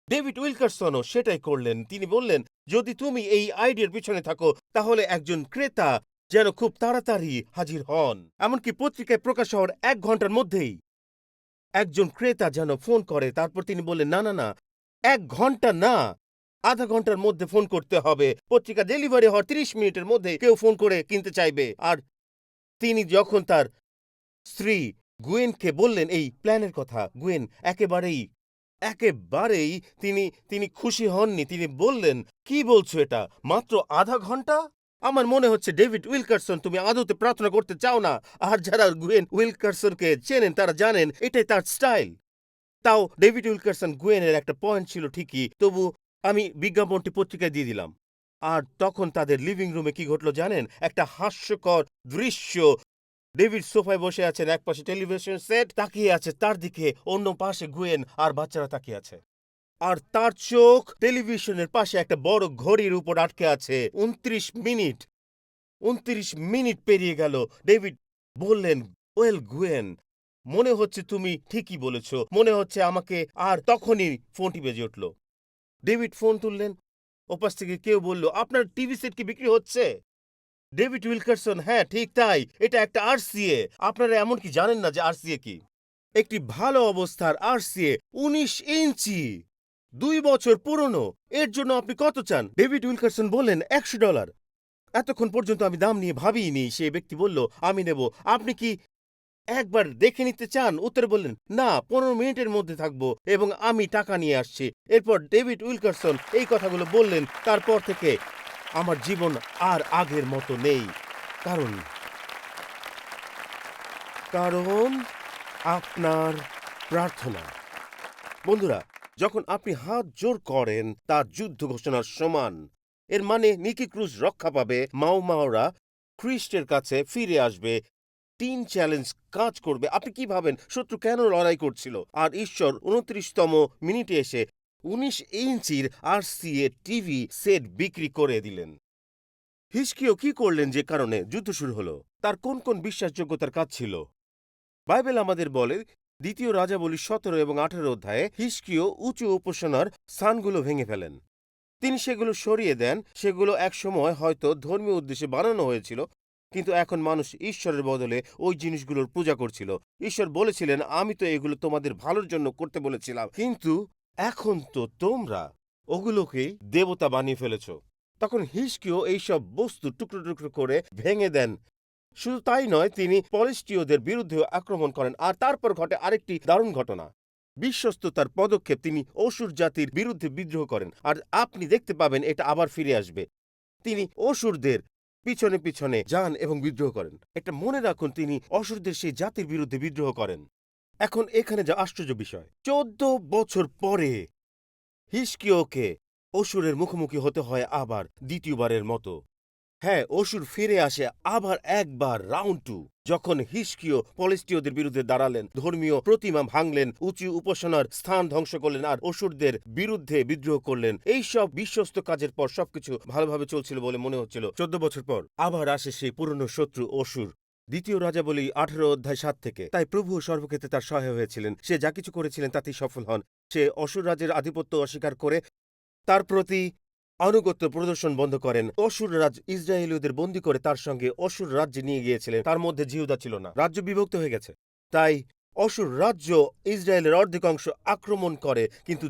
ডেভিড উইলকারসনও সেটাই করলেন। তিনি বললেন যদি তুমি এই আইডিয়ার পিছনে থাকো তাহলে একজন ক্রেতা যেন খুব তাড়াতাড়ি হাজির হন, এমনকি পত্রিকায় প্রকাশ হওয়ার 1 ঘন্টার মধ্যেই একজন ক্রেতা যেন ফোন করে। তারপর তিনি বললেন না না না, 1 ঘন্টা না, আধা ঘন্টার মধ্যে ফোন করতে হবে। পত্রিকা ডেলিভারি হওয়ার 30 মিনিটের মধ্যে কেউ ফোন করে কিনতে চাইবে। আর তিনি যখন তার স্ত্রী গুয়েনকে বললেন এই প্ল্যানের কথা, গুয়েন একেবারেই তিনি খুশি হননি। তিনি বললেন কি বলছো, এটা মাত্র আধা ঘন্টা? আমার মনে হচ্ছে ডেভিড উইলকারসন তুমি আদতে প্রার্থনা করতে চাও না। আর যারা গুয়েন উইলকারসনকে চেনেন তারা জানেন এটাই তার স্টাইল। তাও ডেভিড উইলকারসন গুয়েনের একটা পয়েন্ট ছিল ঠিকই, তবু আমি বিজ্ঞাপনটি পত্রিকায় দিয়ে দিলাম। আর তখন তাদের লিভিং রুমে কি ঘটলো জানেন? একটা হাস্যকর দৃশ্য। ডেভিড সোফায় বসে আছেন, একপাশে টেলিভিশন সেট তাকিয়ে আছে তার দিকে, অন্য পাশে গুয়েন আর বাচ্চারা তাকিয়ে আছে। আর তার চোখ টেলিভিশনের পাশে একটা বড় ঘড়ির উপর আটকে আছে। 29 মিনিট। 29 মিনিট পেরিয়ে গেল। ডেভিড বললেন, ওয়েল গুয়েন, মনে হচ্ছে তুমি ঠিকই বলেছ, মনে হচ্ছে আমাকে। আর তখনই ফোনটি বেজে উঠল। ডেভিড ফোন তুললেন। ওপাশ থেকে কেউ বলল, আপনার টিভি সেট কি বিক্রি হচ্ছে? ডেভিড উইলকারসন, হ্যাঁ ঠিক তাই, এটা একটা আরসিএ। আপনারা এমন কি জানেন না যে আরসিএ কি? একটি ভালো অবস্থার আরসিএ, 19 ইঞ্চি, 2 বছর পুরনো। এর জন্য আপনি কত চান? ডেভিড উইলকারসন বললেন, $100। এতক্ষণ পর্যন্ত আমি দাম নিয়ে ভাবিনি। সেই ব্যক্তি বলল, আমি নেব। আপনি কি একবার দেখে নিতে চান? উত্তরে বললেন, না, 15 মিনিটের মধ্যে থাকবো এবং আমি টাকা নিয়ে আসছি। এরপর ডেভিড উইলকারসন এই কথাগুলো বললেন। তারপর থেকে আমার জীবন আর আগের মতো নেই। কারণ কারণ আপনার প্রার্থনা। বন্ধুরা, যখন আপনি হাত জোর করেন তা যুদ্ধ ঘোষণার সমান। এর মানে নিকি ক্রুজ রক্ষা পাবে, মাওরা খ্রিস্টের কাছে ফিরে আসবে, 3 চ্যালেঞ্জ কাজ করবে। আপনি কি ভাবেন শত্রু কেন লড়াই করছিল? আর ঈশ্বর 29তম মিনিটে এসে 19 ইঞ্চির আরসিএ টিভি সেট বিক্রি করে দিলেন। হিজকিয়া কি করলেন যে কারণে যুদ্ধ শুরু হলো? তার কোন কোন বিশ্বাসযোগ্যতার কাজ ছিল? বাইবেল আমাদের বলে, 2 রাজাবলী 17 এবং 18 অধ্যায়ে হিজকিয়া উঁচু উপাসনার স্থানগুলো ভেঙে ফেলেন। তিনি সেগুলো সরিয়ে দেন। সেগুলো একসময় হয়তো ধর্মীয় উদ্দেশ্যে বানানো হয়েছিল, কিন্তু এখন মানুষ ঈশ্বরের বদলে ওই জিনিসগুলোর পূজা করছিল। ঈশ্বর বলেছিলেন, আমি তো এগুলো তোমাদের ভালোর জন্য করতে বলেছিলাম, কিন্তু এখন তো তোমরা ওগুলোকেই দেবতা বানিয়ে ফেলেছ। তখন হিজকিয়া এইসব বস্তু টুকরো টুকরো করে ভেঙে দেন। শুধু তাই নয়, তিনি পলিস্টীয়দের বিরুদ্ধেও আক্রমণ করেন। আর তারপর ঘটে আরেকটি দারুণ ঘটনা। বিশ্বস্ততার পদক্ষেপ, তিনি অসুর জাতির বিরুদ্ধে বিদ্রোহ করেন। আর আপনি দেখতে পাবেন এটা আবার ফিরে আসবে। তিনি অসুরদের পিছনে পিছনে যান এবং বিদ্রোহ করেন। একটা মনে রাখুন, তিনি অসুরদের সেই জাতির বিরুদ্ধে বিদ্রোহ করেন। এখন এখানে যা আশ্চর্য বিষয়, 14 বছর পরে হিজকিয়াকে অসুরের মুখোমুখি হতে হয় আবার দ্বিতীয়বারের মতো। হ্যাঁ, অসুর ফিরে আসে আবার একবার, রাউন্ড 2, যখন হিজকিয়া পলিস্টীয়দের বিরুদ্ধে দাঁড়ালেন, ধর্মীয় প্রতিমা ভাঙলেন, উঁচু উপাসনার স্থান ধ্বংস করলেন আর অসুরদের বিরুদ্ধে বিদ্রোহ করলেন। এই সব বিশ্বস্ত কাজের পর সবকিছু ভালোভাবে চলছিল বলে মনে হচ্ছিল। 14 বছর পর আবার আসে সেই পুরনো শত্রু অসুর। 2 রাজাবলী 18 অধ্যায় 7 থেকে। তাই প্রভু সর্বক্ষেত্রে তার সহায় হয়েছিলেন। সে যা কিছু করেছিলেন তাতেই সফল হন। সে অসুর রাজের আধিপত্য অস্বীকার করে তার প্রতি আনুগত্য প্রদর্শন বন্ধ করেন। অসুর রাজ ইসরায়েলীয়দের বন্দী করে তার সঙ্গে অসুর রাজ্যে নিয়ে গিয়েছিলেন। তার মধ্যে জিহুদা ছিল না, রাজ্য বিভক্ত হয়ে গেছে। তাই অসুর রাজ্য ইসরায়েলের অর্ধেক অংশ আক্রমণ করে, কিন্তু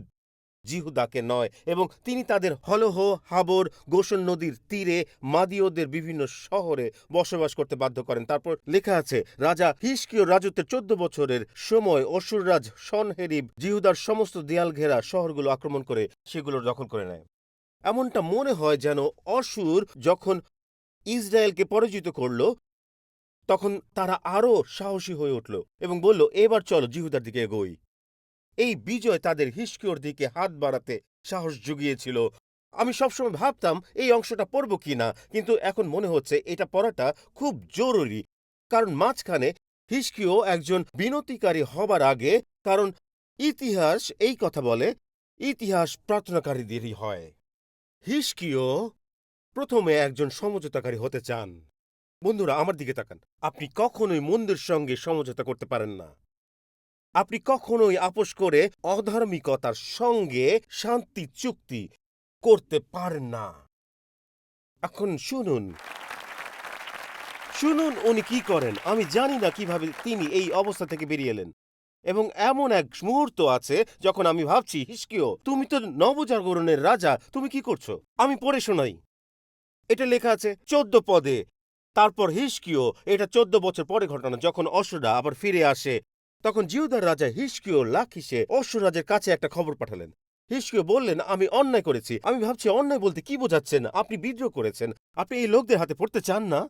জিহুদাকে নয়। এবং তিনি তাদের হলহ, হাবর, গোশন নদীর তীরে মাদীয়দের বিভিন্ন শহরে বসবাস করতে বাধ্য করেন। তারপর লেখা আছে, রাজা হিজকিয়া রাজত্বের 14 বছরের সময় অসুররাজ সনহেরিব জিহুদার সমস্ত দেয়াল ঘেরা শহরগুলো আক্রমণ করে সেগুলো দখল করে নেয়। এমনটা মনে হয় যেন অসুর যখন ইসরায়েলকে পরাজিত করল, তখন তারা আরও সাহসী হয়ে উঠল এবং বলল, এবার চলো জিহুদার দিকে এগোই। এই বিজয় তাদের হিজকিয়ার দিকে হাত বাড়াতে সাহস জুগিয়েছিল। আমি সবসময় ভাবতাম এই অংশটা পড়ব কিনা, কিন্তু এখন মনে হচ্ছে এটা পড়াটা খুব জরুরি। কারণ মাঝখানে হিজকিয়া একজন বিনতিকারী হবার আগে, কারণ ইতিহাস এই কথা বলে, ইতিহাস প্রার্থনাকারীদেরই হয়। হিজকিয়া প্রথমে একজন সমঝোতাকারী হতে চান। বন্ধুরা, আমার দিকে তাকান। আপনি কখনোই মন্দের সঙ্গে সমঝোতা করতে পারেন না। আপনি কখনোই আপোষ করে অধার্মিকতার সঙ্গে শান্তি চুক্তি করতে পারেন না। এখন শুনুন, শুনুন উনি কি করেন। আমি জানি না কিভাবে তিনি এই অবস্থা থেকে বেরিয়ে এলেন। এবং এমন এক মুহূর্ত আছে যখন আমি ভাবছি, হিজকিয়া, তুমি তো নবজাগরণের রাজা, তুমি কি করছো? আমি পড়ে শোনাই। এটা লেখা আছে 14 পদে। তারপর হিজকিয়া, এটা 14 বছর পরে ঘটনা, যখন অসুররা আবার ফিরে আসে, তখন জিহুদার রাজা হিজকিয়া লাখিসে অসুর রাজের কাছে একটা খবর পাঠালেন। হিজকিয়া বললেন, আমি অন্যায় করেছি। আমি ভাবছি, অন্যায় বলতে কি বোঝাচ্ছেন? আপনি বিদ্রোহ করেছেন, আপনি এই লোকদের হাতে পড়তে চান না,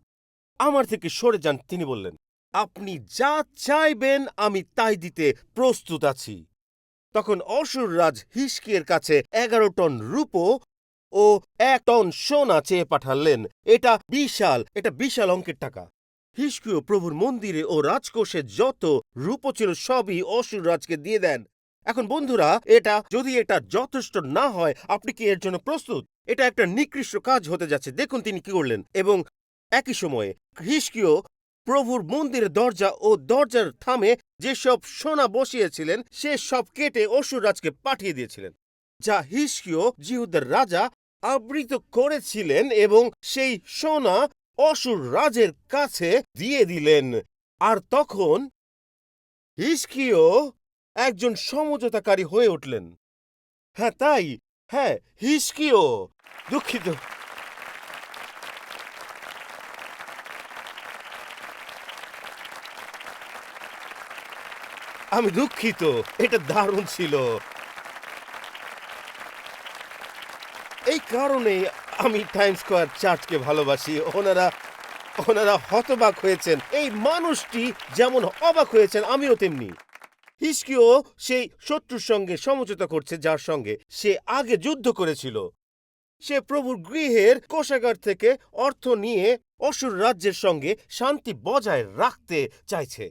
আমার থেকে সরে যান। তিনি বললেন, আপনি যা চাইবেন আমি তাই দিতে প্রস্তুত আছি। তখন অসুর রাজ হিজকিয়ার কাছে 11 টন রূপো ও 1 টন সোনা চেয়ে পাঠালেন। এটা বিশাল অঙ্কের টাকা। হিজকিয়া প্রভুর মন্দিরে ও রাজকোষে যত রূপো ছিল সবই অসুর রাজকে দিয়ে দেন। এখন বন্ধুরা, যদি এটা যথেষ্ট না হয়, আপনি কি এর জন্য প্রস্তুত? এটা একটা নিকৃষ্ট কাজ হতে যাচ্ছে। দেখুন তিনি কি করলেন। এবং একই সময়ে হিজকিয়্যাহ প্রভুর মন্দিরের দরজা ও দরজার থামে যেসব সোনা বসিয়েছিলেন সে সব কেটে অসুররাজকে পাঠিয়ে দিয়েছিলেন, যা হিজকিয়্যাহ জিহুদার রাজা আবৃত করেছিলেন, এবং সেই সোনা অসুর রাজের কাছে দিয়ে দিলেন। আর তখন হিজকিয়্যাহ একজন সমঝোতাকারী হয়ে উঠলেন। হ্যাঁ, তাই। হ্যাঁ, হিজকিয়্যাহ। দুঃখিত। আমি দুঃখিত। এটা দারুণ ছিল। এই কারণেই আমি টাইম স্কয়ার চার্চকে ভালোবাসি। ওনারা হতবাক হয়েছেন। এই মানুষটি যেমন অবাক হয়েছেন, আমিও তেমনি। হিজকিয়্যাহ সেই শত্রুর সঙ্গে সমঝোতা করছে যার সঙ্গে সে আগে যুদ্ধ করেছিল। সে প্রভুর গৃহের কোষাগার থেকে অর্থ নিয়ে অসুর রাজ্যের সঙ্গে শান্তি বজায় রাখতে চাইছে,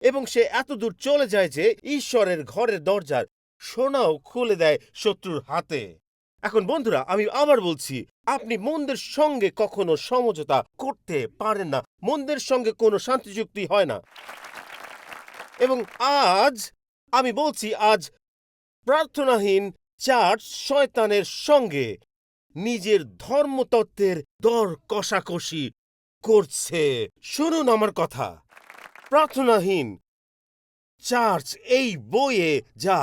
এবং সে এতদূর চলে যায় যে ঈশ্বরের ঘরের দরজার সোনাও খুলে দেয় শত্রুর হাতে। এখন বন্ধুরা, আমি আবার বলছি, আপনি মন্দের সঙ্গে কখনো সমঝোতা করতে পারেন না। মন্দের সঙ্গে কোনো শান্তি চুক্তি হয় না। এবং আমি বলছি, আজ প্রার্থনাহীন চার্চ শয়তানের সঙ্গে নিজের ধর্মতত্ত্বের দর কষাকষি করছে। শুনুন আমার কথা। প্রার্থনাহীন চার্চ এই বইয়ে যা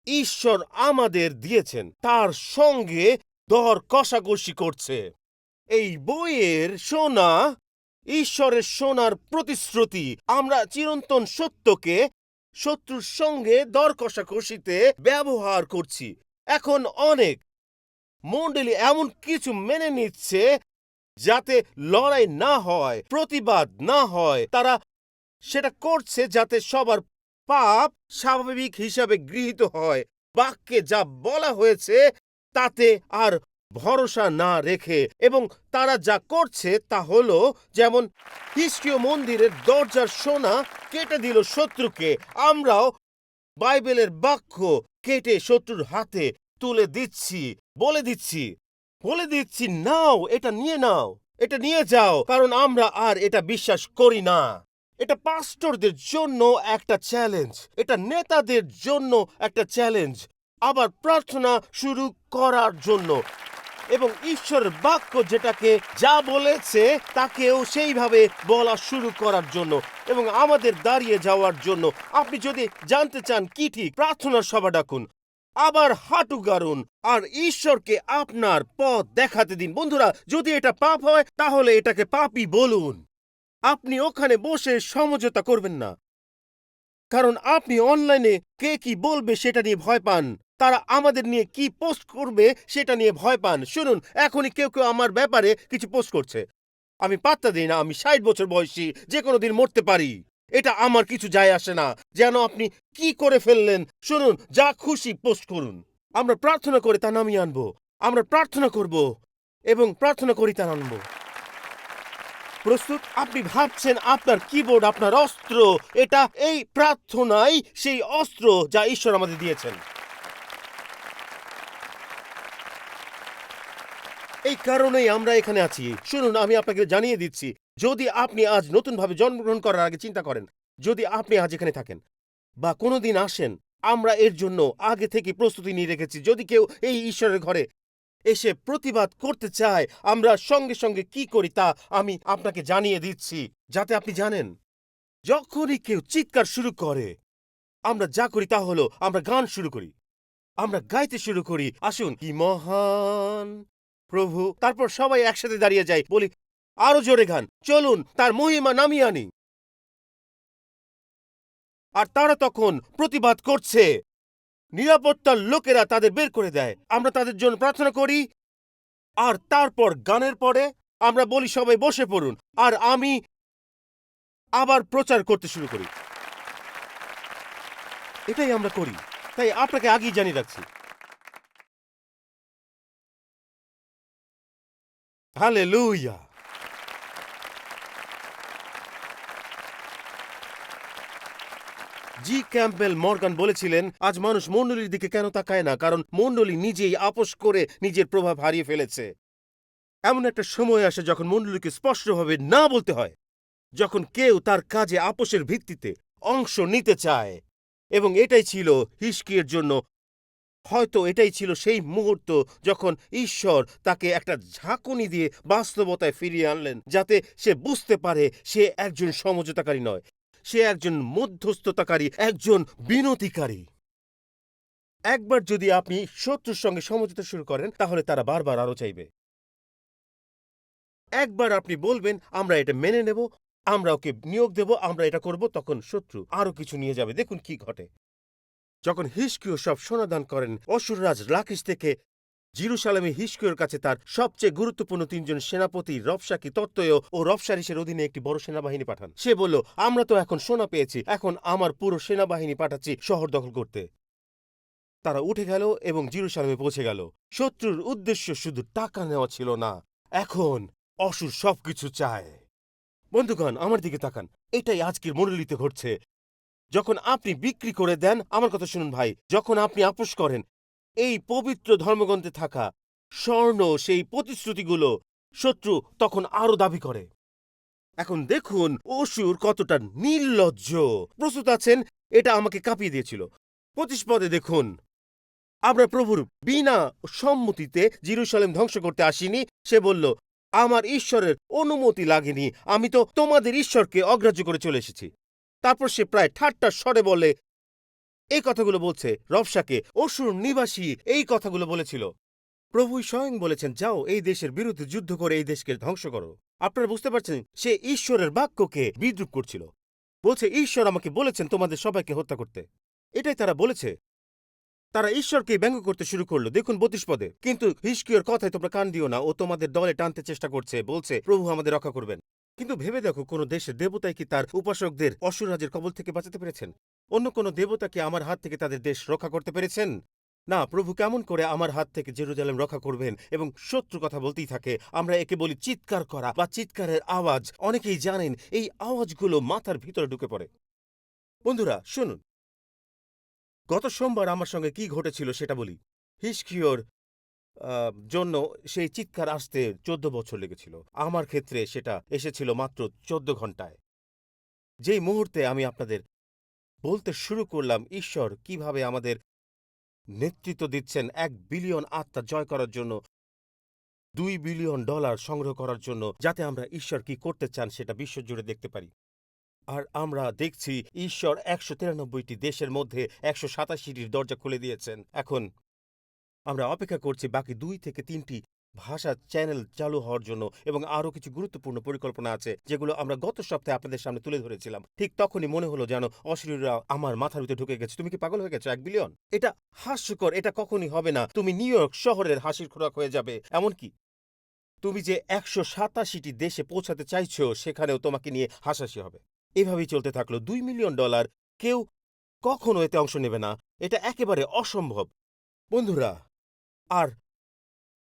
ঈশ্বর আমাদের দিয়েছেন তার সঙ্গে দর কষাকষি করছে। এই বইয়ের সোনা ঈশ্বরের সোনার প্রতিশ্রুতি। আমরা চিরন্তন সত্যকে শত্রুর সঙ্গে দর কষাকষিতে ব্যবহার করছি। এখন অনেক মণ্ডলী এমন কিছু মেনে নিচ্ছে যাতে লড়াই না হয়, প্রতিবাদ না হয়। তারা সেটা করছে যাতে সবার পাপ স্বাভাবিক হিসাবে গৃহীত হয়, বাক্যে যা বলা হয়েছে তাতে আর ভরসা না রেখে। এবং তারা যা করছে তা হলো, যেমন হিজকিয়্যাহ মন্দিরের দরজার সোনা কেটে দিল শত্রুকে, আমরাও বাইবেলের বাক্য কেটে শত্রুর হাতে তুলে দিচ্ছি। বলে দিচ্ছি, নাও, এটা নিয়ে নাও, এটা নিয়ে যাও, কারণ আমরা আর এটা বিশ্বাস করি না। এটা পাস্টরদের জন্য একটা চ্যালেঞ্জ, এটা নেতাদের জন্য একটা চ্যালেঞ্জ, আবার প্রার্থনা শুরু করার জন্য, এবং ঈশ্বরের বাক্য যেটাকে যা বলেছে তাকেও সেইভাবে বলা শুরু করার জন্য, এবং আমাদের দাঁড়িয়ে যাওয়ার জন্য। আপনি যদি জানতে চান কি ঠিক, প্রার্থনার সভা ডাকুন, আবার হাঁটু গাড়ুন, আর ঈশ্বরকে আপনার পথ দেখাতে দিন। বন্ধুরা, যদি এটা পাপ হয় তাহলে এটাকে পাপই বলুন। আপনি ওখানে বসে সমঝোতা করবেন না, কারণ আপনি অনলাইনে কে কি বলবে সেটা নিয়ে ভয় পান। তারা আমাদের নিয়ে কি পোস্ট করবে সেটা নিয়ে ভয় পান। শুনুন, এখনই কেউ কেউ আমার ব্যাপারে কিছু পোস্ট করছে। আমি পাত্তা দিই না। আমি 60 বছর বয়সী, যে কোনো দিন মরতে পারি। এটা আমার কিছু যায় আসে না যেন আপনি কি করে ফেললেন। শুনুন, যা খুশি পোস্ট করুন। আমরা প্রার্থনা করে তা নামিয়ে আনবো। আমরা প্রার্থনা করব এবং প্রার্থনা করি তা আনবো। প্রস্তুত? আপনি ভাবছেন আপনার কিবোর্ড আপনার অস্ত্র। এটা এই প্রার্থনাই সেই অস্ত্র যা ঈশ্বর আমাদের দিয়েছেন। এই কারণেই আমরা এখানে আছি। শুনুন, আমি আপনাকে জানিয়ে দিচ্ছি, যদি আপনি আজ নতুনভাবে জন্মগ্রহণ করার আগে চিন্তা করেন, যদি আপনি আজ এখানে থাকেন বা কোনোদিন আসেন, আমরা এর জন্য আগে থেকে প্রস্তুতি নিয়ে রেখেছি। যদি কেউ এই ঈশ্বরের ঘরে এসে প্রতিবাদ করতে চায়, আমরা সঙ্গে সঙ্গে কি করি তা আমি আপনাকে জানিয়ে দিচ্ছি, যাতে আপনি জানেন। যখনই কেউ চিৎকার শুরু করে, আমরা যা করি তা হলো আমরা গান শুরু করি, আমরা গাইতে শুরু করি। আসুন, কি মহান প্রভু। তারপর সবাই একসাথে দাঁড়িয়ে যাই, বলি আরো জোরে গান, চলুন তার মহিমা নামিয়ে আনি। আর তারা তখন প্রতিবাদ করছে। নিরাপত্তার লোকেরা তাদের বের করে দেয়। আমরা তাদের জন্য প্রার্থনা করি, আর তারপর গানের পরে আমরা বলি সবাই বসে পড়ুন, আর আমি আবার প্রচার করতে শুরু করি। এটাই আমরা করি। তাই আপনাকে আগেই জানিয়ে রাখছি। হালেলুয়া। জি ক্যাম্পবেল মর্গান বলেছিলেন, আজ মানুষ মণ্ডলীর দিকে কেন তাকায় না, কারণ মণ্ডলী নিজেই আপোস করে নিজের প্রভাব হারিয়ে ফেলেছে। এমন একটা সময় আসে যখন মণ্ডলীকে স্পষ্টভাবে না বলতে হয়, যখন কেউ তার কাজে আপোসের ভিত্তিতে অংশ নিতে চায়। এবং এটাই ছিল হিজকিয়ার জন্য, হয়তো এটাই ছিল সেই মুহূর্ত যখন ঈশ্বর তাকে একটা ঝাঁকুনি দিয়ে বাস্তবতায় ফিরিয়ে আনলেন, যাতে সে বুঝতে পারে সে একজন সমঝোতাকারী নয়, সে একজন মধ্যস্থতাকারী, একজন বিনতিকারী। একবার যদি আপনি শত্রুর সঙ্গে সমঝোতা শুরু করেন, তাহলে তারা বারবার আরো চাইবে। একবার আপনি বলবেন, আমরা এটা মেনে নেব, আমরা ওকে নিয়োগ দেব, আমরা এটা করব, তখন শত্রু আরো কিছু নিয়ে যাবে। দেখুন কি ঘটে। যখন হিজকিয়্যাহ সব সোনাদান করেন, অসুররাজ লাকিশ থেকে জেরুজালেমে হিজকিয়্যাহর কাছে তার সবচেয়ে গুরুত্বপূর্ণ তিনজন সেনাপতি রবশাকি, তত্ত্বয় ও রবসারিসের অধীনে একটি বড় সেনাবাহিনী পাঠান। সে বলল, আমরা তো এখন সোনা পেয়েছি, এখন আমার পুরো সেনাবাহিনী পাঠাচ্ছি শহর দখল করতে। তারা উঠে গেল এবং জেরুজালেমে পৌঁছে গেল। শত্রুর উদ্দেশ্য শুধু টাকা নেওয়া ছিল না, এখন অসুর সবকিছু চায়। বন্ধুগণ, আমার দিকে তাকান। এটাই আজকের মণ্ডলীতে ঘটছে। যখন আপনি বিক্রি করে দেন, আমার কথা শুনুন ভাই, যখন আপনি আপোস করেন, এই পবিত্র ধর্মগ্রন্থে থাকা স্বর্ণ সেই প্রতিশ্রুতিগুলো শত্রু তখন আরো দাবি করে। এখন দেখুন অসুর কতটা নির্লজ্জ। প্রস্তুত আছেন? এটা আমাকে কাঁপিয়ে দিয়েছিল। 25 পদে দেখুন, আমরা প্রভুর বিনা সম্মতিতে জেরুজালেম ধ্বংস করতে আসিনি। সে বলল, আমার ঈশ্বরের অনুমতি লাগেনি, আমি তো তোমাদের ঈশ্বরকে অগ্রাহ্য করে চলে এসেছি। তারপর সে প্রায় ঠাট্টার স্বরে বলে এই কথাগুলো বলছে রবশাকে, অসুর নিবাসী এই কথাগুলো বলেছিল। প্রভুই স্বয়ং বলেছেন, যাও এই দেশের বিরুদ্ধে যুদ্ধ করে এই দেশকে ধ্বংস করো। আপনারা বুঝতে পারছেন, সে ঈশ্বরের বাক্যকে বিদ্রূপ করছিল। বলছে, ঈশ্বর আমাকে বলেছেন তোমাদের সবাইকে হত্যা করতে। এটাই তারা বলেছে। তারা ঈশ্বরকে ব্যঙ্গ করতে শুরু করলো। দেখুন 32 পদে, কিন্তু হিজকিয়্যাহর কথায় তোমরা কান দিও না, ও তোমাদের দলে টানতে চেষ্টা করছে, বলছে প্রভু আমাদের রক্ষা করবেন। কিন্তু ভেবে দেখো, কোন দেশের দেবতাই কি তার উপাসকদের অসুররাজের কবল থেকে বাঁচাতে পেরেছেন? অন্য কোন দেবতা কি আমার হাত থেকে তাদের দেশ রক্ষা করতে পেরেছেন? না। প্রভু কেমন করে আমার হাত থেকে জেরুজালেম রক্ষা করবেন? এবং শত্রু কথা বলতেই থাকে। আমরা একে বলি চিৎকার করা বা চিৎকারের আওয়াজ। অনেকেই জানেন এই আওয়াজগুলো মাথার ভিতরে ঢুকে পড়ে। বন্ধুরা শুনুন, গত সোমবার আমার সঙ্গে কি ঘটেছিল সেটা বলি। হিজকিয়্যাহর জন্য সেই চিৎকার আসতে 14 বছর লেগেছিল। আমার ক্ষেত্রে সেটা এসেছিল মাত্র 14 ঘন্টায়। যেই মুহূর্তে আমি আপনাদের বলতে শুরু করলাম ঈশ্বর কিভাবে আমাদের নেতৃত্ব দিচ্ছেন 1 বিলিয়ন আত্মা জয় করার জন্য, $2 বিলিয়ন সংগ্রহ করার জন্য, যাতে আমরা ঈশ্বর কি করতে চান সেটা বিশ্বজুড়ে দেখতে পারি। আর আমরা দেখছি ঈশ্বর 193টি দেশের মধ্যে 187টির দরজা খুলে দিয়েছেন। এখন আমরা অপেক্ষা করছি বাকি 2 থেকে 3টি ভাষা চ্যানেল চালু হওয়ার জন্য, এবং আরও কিছু গুরুত্বপূর্ণ পরিকল্পনা আছে যেগুলো আমরা গত সপ্তাহে আপনাদের সামনে তুলে ধরেছিলাম। ঠিক তখনই মনে হলো যেন অশরীররা আমার মাথার ভিতরে ঢুকে গেছে। তুমি কি পাগল হয়ে গেছো? 1 বিলিয়ন? এটা হাস্যকর, এটা কখনই হবে না। তুমি নিউ ইয়র্ক শহরের হাসির খোরাক হয়ে যাবে। এমনকি তুমি যে 187টি দেশে পৌঁছাতে চাইছো, সেখানেও তোমাকে নিয়ে হাসাহাসি হবে। এভাবেই চলতে থাকলো। $2 মিলিয়ন, কেউ কখনো এতে অংশ নেবে না। এটা একেবারে অসম্ভব বন্ধুরা। আর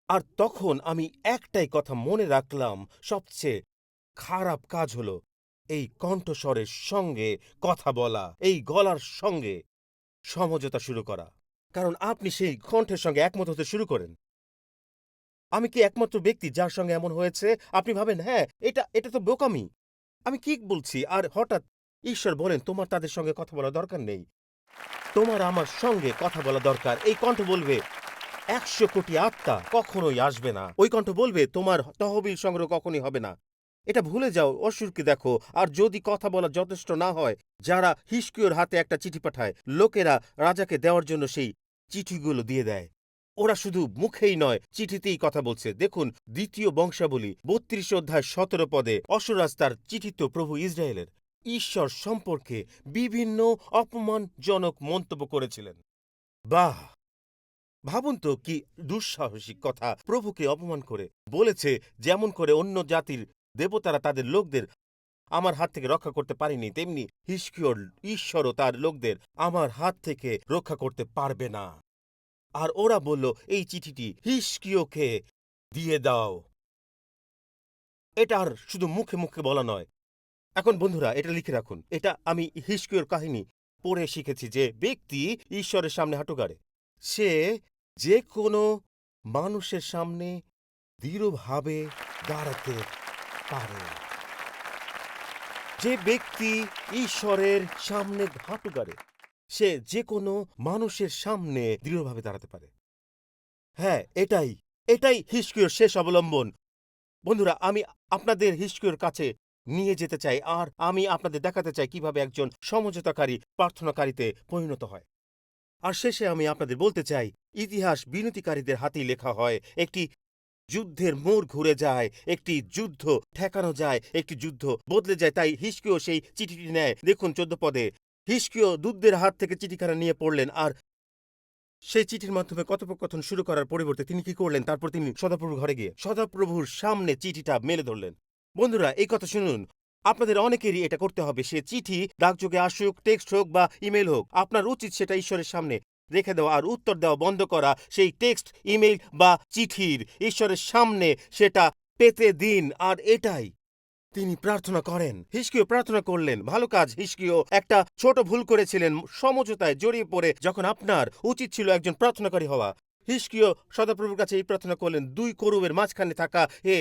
আর তখন আমি একটাই কথা মনে রাখলাম, সবচেয়ে খারাপ কাজ হলো এই কণ্ঠস্বরের সঙ্গে কথা বলা, এই গলার সঙ্গে সমঝোতা শুরু করা। কারণ আপনি সেই কণ্ঠের সঙ্গে একমত হতে শুরু করেন। আমি কি একমাত্র ব্যক্তি যার সঙ্গে এমন হয়েছে? আপনি ভাবেন, হ্যাঁ, এটা এটা তো বোকামি, আমি কি বলছি? আর হঠাৎ ঈশ্বর বলেন, তোমার তাদের সঙ্গে কথা বলা দরকার নেই, তোমার আমার সঙ্গে কথা বলা দরকার। এই কণ্ঠ বলবে 100 কোটি আত্মা কখনোই আসবে না। ওই কণ্ঠ বলবে তোমার তহবিল সংগ্রহ কখনোই হবে না। এটা ভুলে যাও, অসুরকে দেখো। আর যদি কথা বলা যথেষ্ট না হয়, যারা হিজকিয়্যাহর হাতে একটা চিঠি পাঠায়, লোকেরা রাজাকে দেওয়ার জন্য সেই চিঠিগুলো দিয়ে দেয়। ওরা শুধু মুখেই নয়, চিঠিতেই কথা বলছে। দেখুন 2 বংশাবলী 32 অধ্যায় 17 পদে অসুরাজ তার চিঠিতে প্রভু ইসরায়েলের ঈশ্বর সম্পর্কে বিভিন্ন অপমানজনক মন্তব্য করেছিলেন। বাহ! ভাবুন তো কি দুঃসাহসিক কথা। প্রভুকে অপমান করে বলেছে, যেমন করে অন্য জাতির দেবতারা তাদের লোকদের আমার হাত থেকে রক্ষা করতে পারেনি, তেমনি হিজকিয়্যাহর ঈশ্বরও তার লোকদের আমার হাত থেকে রক্ষা করতে পারবে না। আর ওরা বলল, এই চিঠিটি হিজকিয়্যাহকে দিয়ে দাও। এটা আর শুধু মুখে মুখে বলা নয়। এখন বন্ধুরা এটা লিখে রাখুন। এটা আমি হিজকিয়্যাহর কাহিনী পড়ে শিখেছি যে ব্যক্তি ঈশ্বরের সামনে হাঁটু গাড়ে, সে যে কোনো মানুষের সামনে দৃঢ়ভাবে দাঁড়াতে পারে। যে ব্যক্তি ঈশ্বরের সামনে হাঁটু গাড়ে, সে যে কোনো মানুষের সামনে দৃঢ়ভাবে দাঁড়াতে পারে। হ্যাঁ, এটাই হিজকিয়র শেষ অবলম্বন। বন্ধুরা, আমি আপনাদের হিজকিয়র কাছে নিয়ে যেতে চাই, আর আমি আপনাদের দেখাতে চাই কিভাবে একজন সমঝোতাকারী প্রার্থনাকারীতে পরিণত হয়। আর শেষে আমি আপনাদের বলতে চাই, ইতিহাস বিনতিকারীদের হাতেই লেখা হয়। একটি যুদ্ধের মোড় ঘুরে যায়, একটি যুদ্ধ ঠেকানো যায়, একটি যুদ্ধ বদলে যায়। তাই হিজকিয় সেই চিঠিটি নেয়। দেখুন 14 পদে, হিজকিয় দূতদের হাত থেকে চিঠিখানা নিয়ে পড়লেন, আর সেই চিঠির মাধ্যমে কথোপকথন শুরু করার পরিবর্তে তিনি কি করলেন? তারপর তিনি সদাপ্রভুর ঘরে গিয়ে সদাপ্রভুর সামনে চিঠিটা মেলে ধরলেন। বন্ধুরা, এই কথা শুনুন, আপনাদের অনেকেরই এটা করতে হবে। সে চিঠি ডাকযোগে আসুক, টেক্সট হোক বা ইমেল হোক, আপনার উচিত সেটা ঈশ্বরের সামনে রেখে দেওয়া আর উত্তর দেওয়া বন্ধ করা। সেই টেক্সট, ইমেল বা চিঠির ঈশ্বরের সামনে সেটা পেতে দিন। আর এটাই তিনি প্রার্থনা করেন। হিজকিয় প্রার্থনা করলেন। ভালো কাজ। হিজকিয় একটা ছোট ভুল করেছিলেন, সমঝোতায় জড়িয়ে পড়ে, যখন আপনার উচিত ছিল একজন প্রার্থনাকারী হওয়া। হিজকিয় সদাপ্রভুর কাছে এই প্রার্থনা করলেন, দুই করুবের মাঝখানে থাকা হে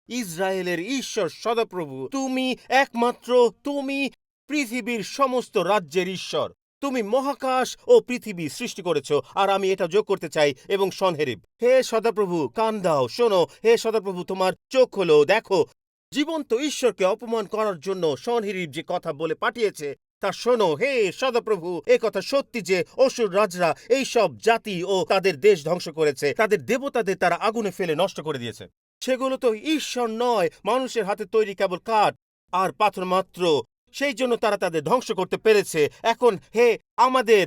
ইসরায়েলের ঈশ্বর সদাপ্রভু, তুমি একমাত্র, তুমি পৃথিবীর সমস্ত রাজ্যের ঈশ্বর। তুমি মহাকাশ ও পৃথিবী সৃষ্টি করেছ। আর আমি এটা যোগ করতে চাই, এবং সনহেরিব। হে সদাপ্রভু, কান দাও, শোনো। হে সদাপ্রভু, তোমার চোখ হলো, দেখো। জীবন্ত ঈশ্বরকে অপমান করার জন্য সনহেরিব যে কথা বলে পাঠিয়েছে তা শোনো। হে সদাপ্রভু, এ কথা সত্যি যে অসুর রাজরা এই সব জাতি ও তাদের দেশ ধ্বংস করেছে। তাদের দেবতাদের তারা আগুনে ফেলে নষ্ট করে দিয়েছে। সেগুলো তো ঈশ্বর নয়, মানুষের হাতে তৈরি কেবল কাঠ আর পাথর মাত্র। সেই জন্য তারা তাদের ধ্বংস করতে পেরেছে। এখন হে আমাদের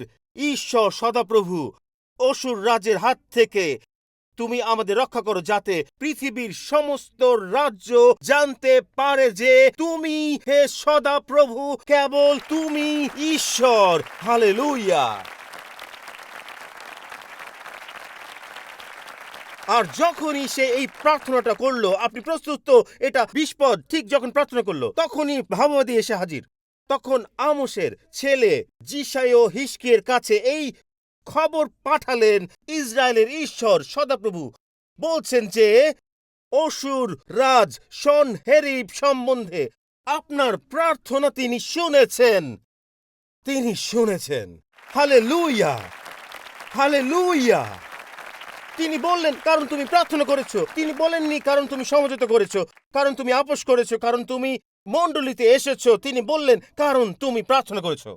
ঈশ্বর সদাপ্রভু, অসুর রাজের হাত থেকে তুমি আমাদের রক্ষা করো, যাতে পৃথিবীর সমস্ত রাজ্য জানতে পারে যে তুমি, হে সদাপ্রভু, কেবল তুমি ঈশ্বর। হালেলুয়া। আর যখনই সে এই প্রার্থনাটা করলো, আপনি প্রস্তুত তো? এটা 20 পদ ঠিক যখন প্রার্থনা করলো, তখনই ভাববাদী এসে হাজির। তখন আমোসের ছেলে জিসায় হিজকিয়ের কাছে এই খবর পাঠালেন, ইসরায়েলের ঈশ্বর সদাপ্রভু বলছেন যে অসুর রাজ সনহেরিব সম্বন্ধে আপনার প্রার্থনা তিনি শুনেছেন। তিনি শুনেছেন। Hallelujah, hallelujah. তিনি বললেন, কারণ তুমি প্রার্থনা করেছো। তিনি বলেননি কারণ তুমি সমঝোতা করেছো, কারণ তুমি আপোস করেছো, কারণ তুমি মণ্ডলীতে এসেছো। তিনি বললেন, কারণ তুমি প্রার্থনা করেছো।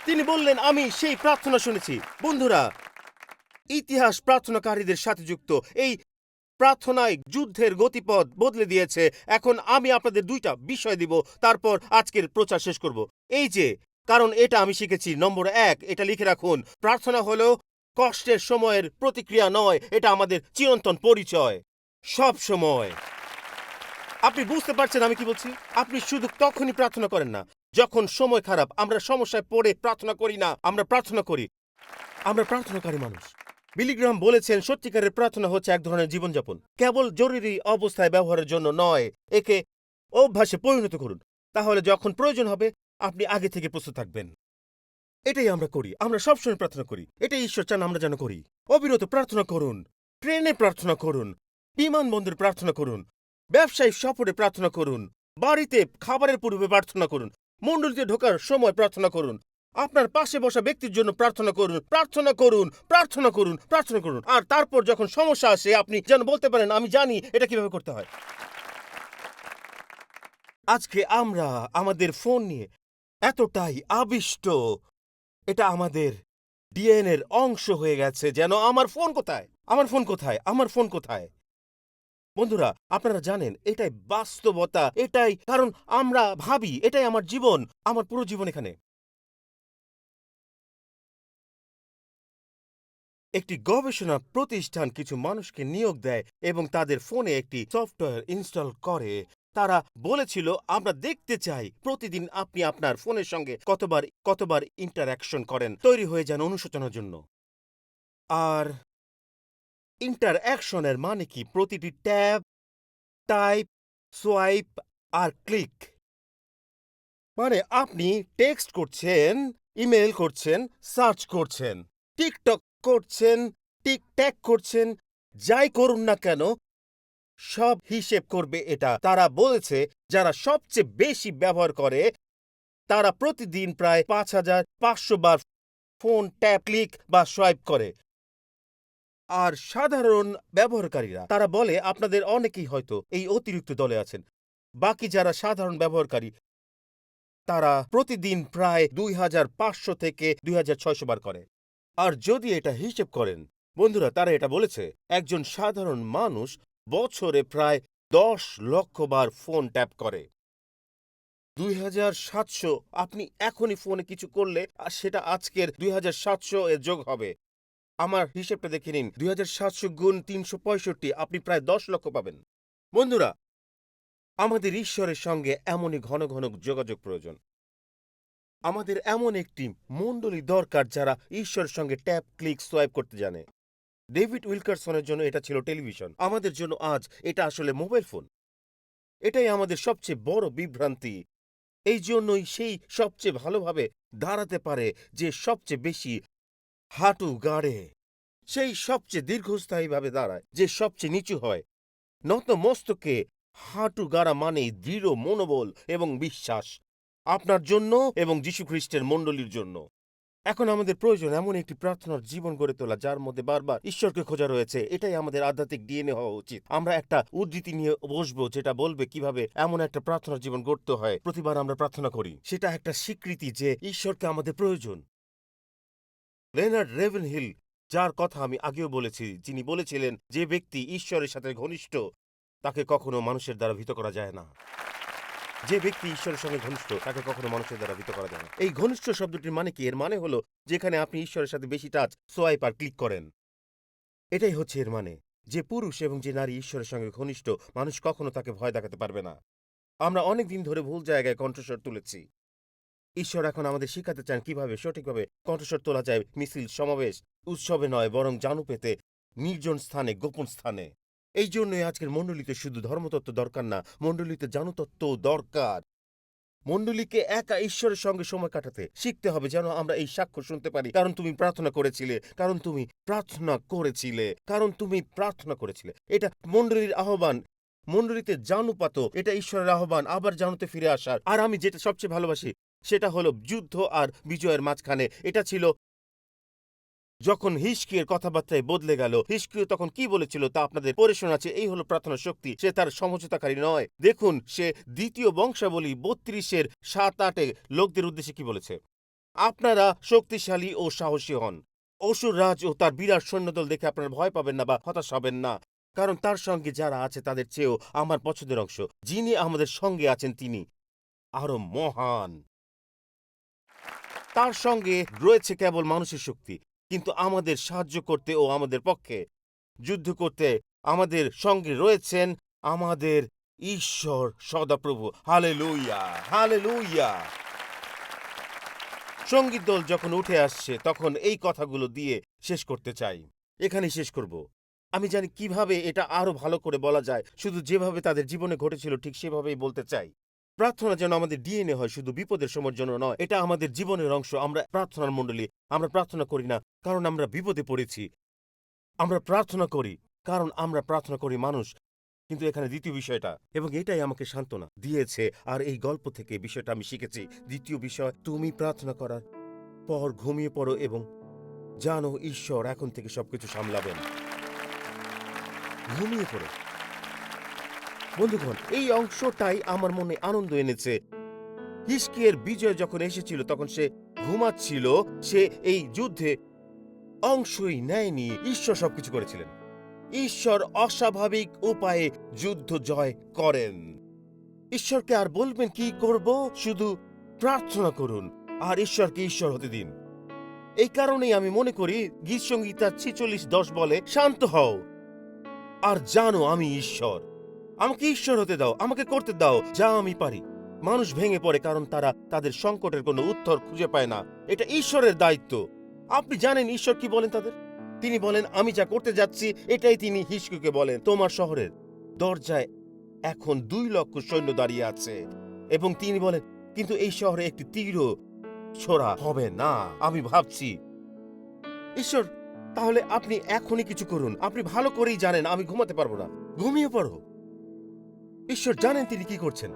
তিনি বললেন, আমি সেই প্রার্থনা শুনেছি। বন্ধুরা, ইতিহাস প্রার্থনাকারীদের সাথে যুক্ত। এই প্রার্থনায় যুদ্ধের গতিপথ বদলে দিয়েছে। এখন আমি আপনাদের দুইটা বিষয় দিব, তারপর আজকের প্রচার শেষ করব। এই যে, কারণ এটা আমি শিখেছি। নম্বর 1, এটা লিখে রাখুন, প্রার্থনা হলো কষ্টের সময়ের প্রতিক্রিয়া নয়, এটা আমাদের চিরন্তন পরিচয়। সব সময়। আপনি বুঝতে পারছেন আমি কি বলছি? আপনি শুধু তখনই প্রার্থনা করেন না যখন সময় খারাপ। আমরা সমস্যায় পড়ে প্রার্থনা করি না, আমরা প্রার্থনা করি। আমরা প্রার্থনাকারী মানুষ। বিলি গ্রাহাম বলেছেন, সত্যিকারের প্রার্থনা হচ্ছে এক ধরনের জীবনযাপন। কেবল জরুরি অবস্থায় ব্যবহারের জন্য নয়, একে অভ্যাসে পরিণত করুন। তাহলে যখন প্রয়োজন হবে আপনি আগে থেকে প্রস্তুত থাকবেন। এটাই আমরা করি। আমরা সবসময় প্রার্থনা করি। এটাই ঈশ্বর চান আমরা যেন করি। অবিরত প্রার্থনা করুন, ট্রেনে প্রার্থনা করুন, বিমানবন্দরে প্রার্থনা করুন, ব্যবসায়িক সফরে প্রার্থনা করুন, বাড়িতে খাবারের পূর্বে প্রার্থনা করুন, মণ্ডলীতে ঢোকার সময় প্রার্থনা করুন, আপনার পাশে বসা ব্যক্তির জন্য প্রার্থনা করুন, প্রার্থনা করুন, প্রার্থনা করুন, প্রার্থনা করুন। আর তারপর যখন সমস্যা আসে আপনি যেন বলতে পারেন, আমি জানি এটা কিভাবে করতে হয়। আজকে আমরা আমাদের ফোন নিয়ে এতটাই আবিষ্ট, এটা আমাদের ডিএনএর অংশ হয়ে গেছে। যেন আমার ফোন কোথায়, আমার ফোন কোথায়, আমার ফোন কোথায়। বন্ধুরা, আপনারা জানেন এটাই বাস্তবতা। এটাই কারণ আমরা ভাবি এটাই আমার জীবন, আমার পুরো জীবন এখানে। একটি গবেষণা প্রতিষ্ঠান কিছু মানুষকে নিয়োগ দেয় এবং তাদের ফোনে একটি সফটওয়্যার ইনস্টল করে। তারা বলেছিল, আমরা দেখতে চাই প্রতিদিন আপনি আপনার ফোনের সঙ্গে কতবার ইন্টারঅ্যাকশন করেন, তৈরি হয়ে যান অনুশোচনার জন্য। আর ইন্টারঅ্যাকশনের মানে কি? প্রতিটি ট্যাব, টাইপ, সোয়াইপ আর ক্লিক। মানে আপনি টেক্সট করছেন, ইমেল করছেন, সার্চ করছেন, টিকটক করছেন, টিকট্যাক করছেন, যাই করুন না কেন সব হিসেব করবে এটা। তারা বলেছে যারা সবচেয়ে বেশি ব্যবহার করে তারা প্রতিদিন প্রায় ৫,৫০০ বার ফোন ট্যাপ, ক্লিক বা সোয়াইপ করে। আর সাধারণ ব্যবহারকারীরা তারা বলে আপনাদের অনেকেই হয়তো এই অতিরিক্ত দলে আছেন। বাকি যারা সাধারণ ব্যবহারকারী তারা প্রতিদিন প্রায় ২৫০০ থেকে ২৬০০ বার করে। আর যদি এটা হিসেব করেন বন্ধুরা, তারা এটা বলেছে একজন সাধারণ মানুষ বছরে প্রায় ১০ লক্ষ বার ফোন ট্যাপ করে। ২৭০০ আপনি এখনই ফোনে কিছু করলে আর সেটা আজকের ২৭০০ এর যোগ হবে। আমার হিসেবটা দেখে নিন, ২৭০০ গুণ ৩৬৫ আপনি প্রায় ১০ লক্ষ পাবেন। বন্ধুরা, আমাদের ঈশ্বরের সঙ্গে এমনই ঘন ঘন যোগাযোগ প্রয়োজন। আমাদের এমন একটি মণ্ডলী দরকার যারা ঈশ্বরের সঙ্গে ট্যাপ, ক্লিক, সোয়াইপ করতে জানে। ডেভিড উইলকারসনের জন্য এটা ছিল টেলিভিশন, আমাদের জন্য আজ এটা আসলে মোবাইল ফোন। এটাই আমাদের সবচেয়ে বড় বিভ্রান্তি। এই জন্যই সেই সবচেয়ে ভালোভাবে দাঁড়াতে পারে যে সবচেয়ে বেশি হাঁটু গাড়ে, সেই সবচেয়ে দীর্ঘস্থায়ীভাবে দাঁড়ায় যে সবচেয়ে নিচু হয়। নত মস্তকে হাঁটু গাড়া মানেই দৃঢ় মনোবল এবং বিশ্বাস আপনার জন্য এবং যীশুখ্রিস্টের মণ্ডলীর জন্য। এখন আমাদের প্রয়োজন এমন একটি প্রার্থনার জীবন গড়ে তোলা যার মধ্যে বারবার ঈশ্বরকে খোঁজা রয়েছে। এটাই আমাদের আধ্যাত্মিক ডিএনএ হওয়া উচিত। আমরা একটা উদ্ধৃতি নিয়ে বসবো যেটা বলবে কিভাবে এমন একটা প্রার্থনার জীবন গড়তে হয়। প্রতিবার আমরা প্রার্থনা করি, সেটা একটা স্বীকৃতি যে ঈশ্বরকে আমাদের প্রয়োজন। লেনার্ড রেভেনহিল, যার কথা আমি আগেও বলেছি, যিনি বলেছিলেন যে ব্যক্তি ঈশ্বরের সাথে ঘনিষ্ঠ তাকে কখনো মানুষের দ্বারা ভীত করা যায় না। যে ব্যক্তি ঈশ্বরের সঙ্গে ঘনিষ্ঠ তাকে কখনো মানুষের দ্বারা ভীত করা যায় না। এই ঘনিষ্ঠ শব্দটির মানে কি? এর মানে হলো যেখানে আপনি ঈশ্বরের সাথে বেশি টাচ, সোয়াইপ আর ক্লিক করেন। এটাই হচ্ছে এর মানে। যে পুরুষ এবং যে নারী ঈশ্বরের সঙ্গে ঘনিষ্ঠ, মানুষ কখনো তাকে ভয় দেখাতে পারবে না। আমরা অনেক দিন ধরে ভুল জায়গায় কণ্ঠস্বর তুলেছি। ঈশ্বর এখন আমাদের শিখাতে চান কিভাবে সঠিকভাবে কণ্ঠস্বর তোলা যায়। মিছিল, সমাবেশ, উৎসবে নয়, বরং জানু পেতে নির্জন স্থানে, গোপন স্থানে। এই জন্যই আজকের মণ্ডলীতে শুধু ধর্মতত্ত্ব দরকার না, মণ্ডলীতে জানুতত্ত্ব দরকার। মণ্ডলীকে একা ঈশ্বরের সঙ্গে সময় কাটাতে শিখতে হবে যেন আমরা এই সাক্ষ্য শুনতে পারি, কারণ তুমি প্রার্থনা করেছিলে, কারণ তুমি প্রার্থনা করেছিলে, কারণ তুমি প্রার্থনা করেছিলে। এটা মণ্ডলীর আহ্বান। মণ্ডলীতে জানুপাত, এটা ঈশ্বরের আহ্বান আবার জানুতে ফিরে আসার। আর আমি যেটা সবচেয়ে ভালোবাসি সেটা হলো যুদ্ধ আর বিজয়ের মাঝখানে। এটা ছিল যখন হিজকিয়ার কথাবার্তায় বদলে গেল। হিজকিয়া তখন কি বলেছিল তা আপনাদের পড়ে শোনাচ্ছে। এই হলো প্রার্থনার শক্তি। সে তার সমঝোতাকারী নয়। দেখুন সে দ্বিতীয় বংশাবলী ৩২-এর ৭-৮ লোকদের উদ্দেশ্যে কি বলেছে। আপনারা শক্তিশালী ও সাহসী হন। অসুর রাজ ও তার বিরাট সৈন্যদল দেখে আপনারা ভয় পাবেন না বা হতাশ হবেন না, কারণ তার সঙ্গে যারা আছে তাদের চেয়েও আমার পছন্দের অংশ। যিনি আমাদের সঙ্গে আছেন তিনি আরো মহান। তার সঙ্গে রয়েছে কেবল মানুষের শক্তি, কিন্তু আমাদের সাহায্য করতে ও আমাদের পক্ষে যুদ্ধ করতে আমাদের সঙ্গে রয়েছেন আমাদের ঈশ্বর সদাপ্রভু। Hallelujah, hallelujah. সঙ্গীত দল যখন উঠে আসছে তখন এই কথাগুলো দিয়ে শেষ করতে চাই। এখানেই শেষ করব। আমি জানি কিভাবে এটা আরো ভালো করে বলা যায়, শুধু যেভাবে তাদের জীবনে ঘটেছিল ঠিক সেভাবেই বলতে চাই। প্রার্থনা যেন আমাদের ডিএনএ হয়, শুধু বিপদের সময়ের জন্য নয়। এটা আমাদের জীবনের অংশ। আমরা প্রার্থনার মণ্ডলী। আমরা প্রার্থনা করি না কারণ আমরা বিপদে পড়েছি, আমরা প্রার্থনা করি কারণ আমরা প্রার্থনা করি মানুষ। কিন্তু এখানে দ্বিতীয় বিষয়টা, এবং এটাই আমাকে সান্ত্বনা দিয়েছে, আর এই গল্প থেকে বিষয়টা আমি শিখেছি। দ্বিতীয় বিষয়, তুমি প্রার্থনা করার পর ঘুমিয়ে পড়ো এবং জানো ঈশ্বর এখন থেকে সবকিছু সামলাবেন। ঘুমিয়ে পড়ো। বন্ধুগণ, এই অংশটাই আমার মনে আনন্দ এনেছে। হিজকিয়ার বিজয় যখন এসেছিল তখন সে ঘুমাচ্ছিল। সে এই যুদ্ধে অংশই নেয়নি। ঈশ্বর সবকিছু করেছিলেন। ঈশ্বর অস্বাভাবিক উপায়ে যুদ্ধ জয় করেন। ঈশ্বরকে আর বলবেন কি করব? শুধু প্রার্থনা করুন আর ঈশ্বরকে ঈশ্বর হতে দিন। এই কারণেই আমি মনে করি গীত সংগীতার ৪৬:১০ বলে, শান্ত হও আর জানো আমি ঈশ্বর। আমাকে ঈশ্বর হতে দাও, আমাকে করতে দাও যা আমি পারি। মানুষ ভেঙে পড়ে কারণ তারা তাদের সংকটের কোনো উত্তর খুঁজে পায় না। এটা ঈশ্বরের দায়িত্ব। আপনি জানেন ঈশ্বর কি বলেন তাদের? তিনি বলেন, আমি যা করতে যাচ্ছি এটাই তিনি হিজকিয়াকে বলেন, তোমার শহরের দরজায় এখন ২ লক্ষ সৈন্য দাঁড়িয়ে আছে। এবং তিনি বলেন, কিন্তু এই শহরে একটি তীরও ছোড়া হবে না। আমি ভাবছি, ঈশ্বর, তাহলে আপনি এখনই কিছু করুন। আপনি ভালো করেই জানেন আমি ঘুমাতে পারবো না। ঘুমিয়ে পড়ো। ঈশ্বর জানেন তিনি কি করছেন।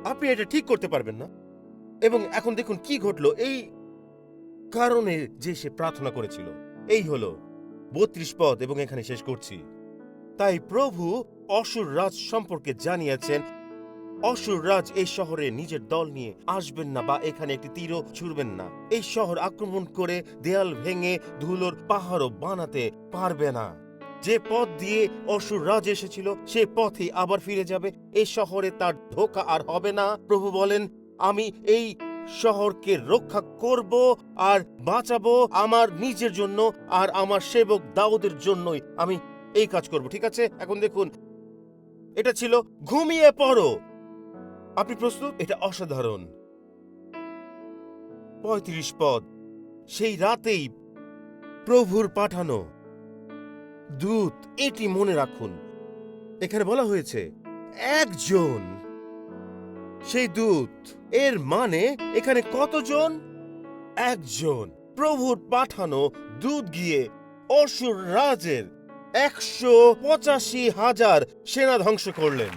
আপনি এটা ঠিক করতে পারবেন না। এবং এখন দেখুন কি ঘটল। এই কারণে যে সে প্রার্থনা করেছিল, এই হলো ৩২ পদ, এবং এখানে শেষ করছি। তাই প্রভু অসুর রাজ সম্পর্কে জানিয়েছেন, অসুর রাজ এই শহরে নিজের দল নিয়ে আসবেন না, বা এখানে একটি তীরও ছুড়বেন না। এই শহর আক্রমণ করে দেয়াল ভেঙে ধুলোর পাহাড়ও বানাতে পারবে না। যে পথ দিয়ে অসুর রাজ এসেছিল সে পথে আবার ফিরে যাবে। এই শহরে তার ধোঁকা আর হবে না। প্রভু বলেন, আমি এই শহরকে রক্ষা করব আর বাঁচাবো আমার নিজের জন্য আর আমার সেবক দাউদের জন্যই আমি এই কাজ করব। ঠিক আছে, এখন দেখুন, এটা ছিল ঘুমিয়ে পড়ো। আপনি প্রস্তুত? এটা অসাধারণ। ৩৫ পদ। সেই রাতেই প্রভুর পাঠানো দূত, এটি মনে রাখুন, এখানে বলা হয়েছে একজন। সেই দূত, এর মানে এখানে কতজন? একজন। প্রভুর পাঠানো দূত গিয়ে অসুর রাজের ১৮৫,০০০ সেনা ধ্বংস করলেন।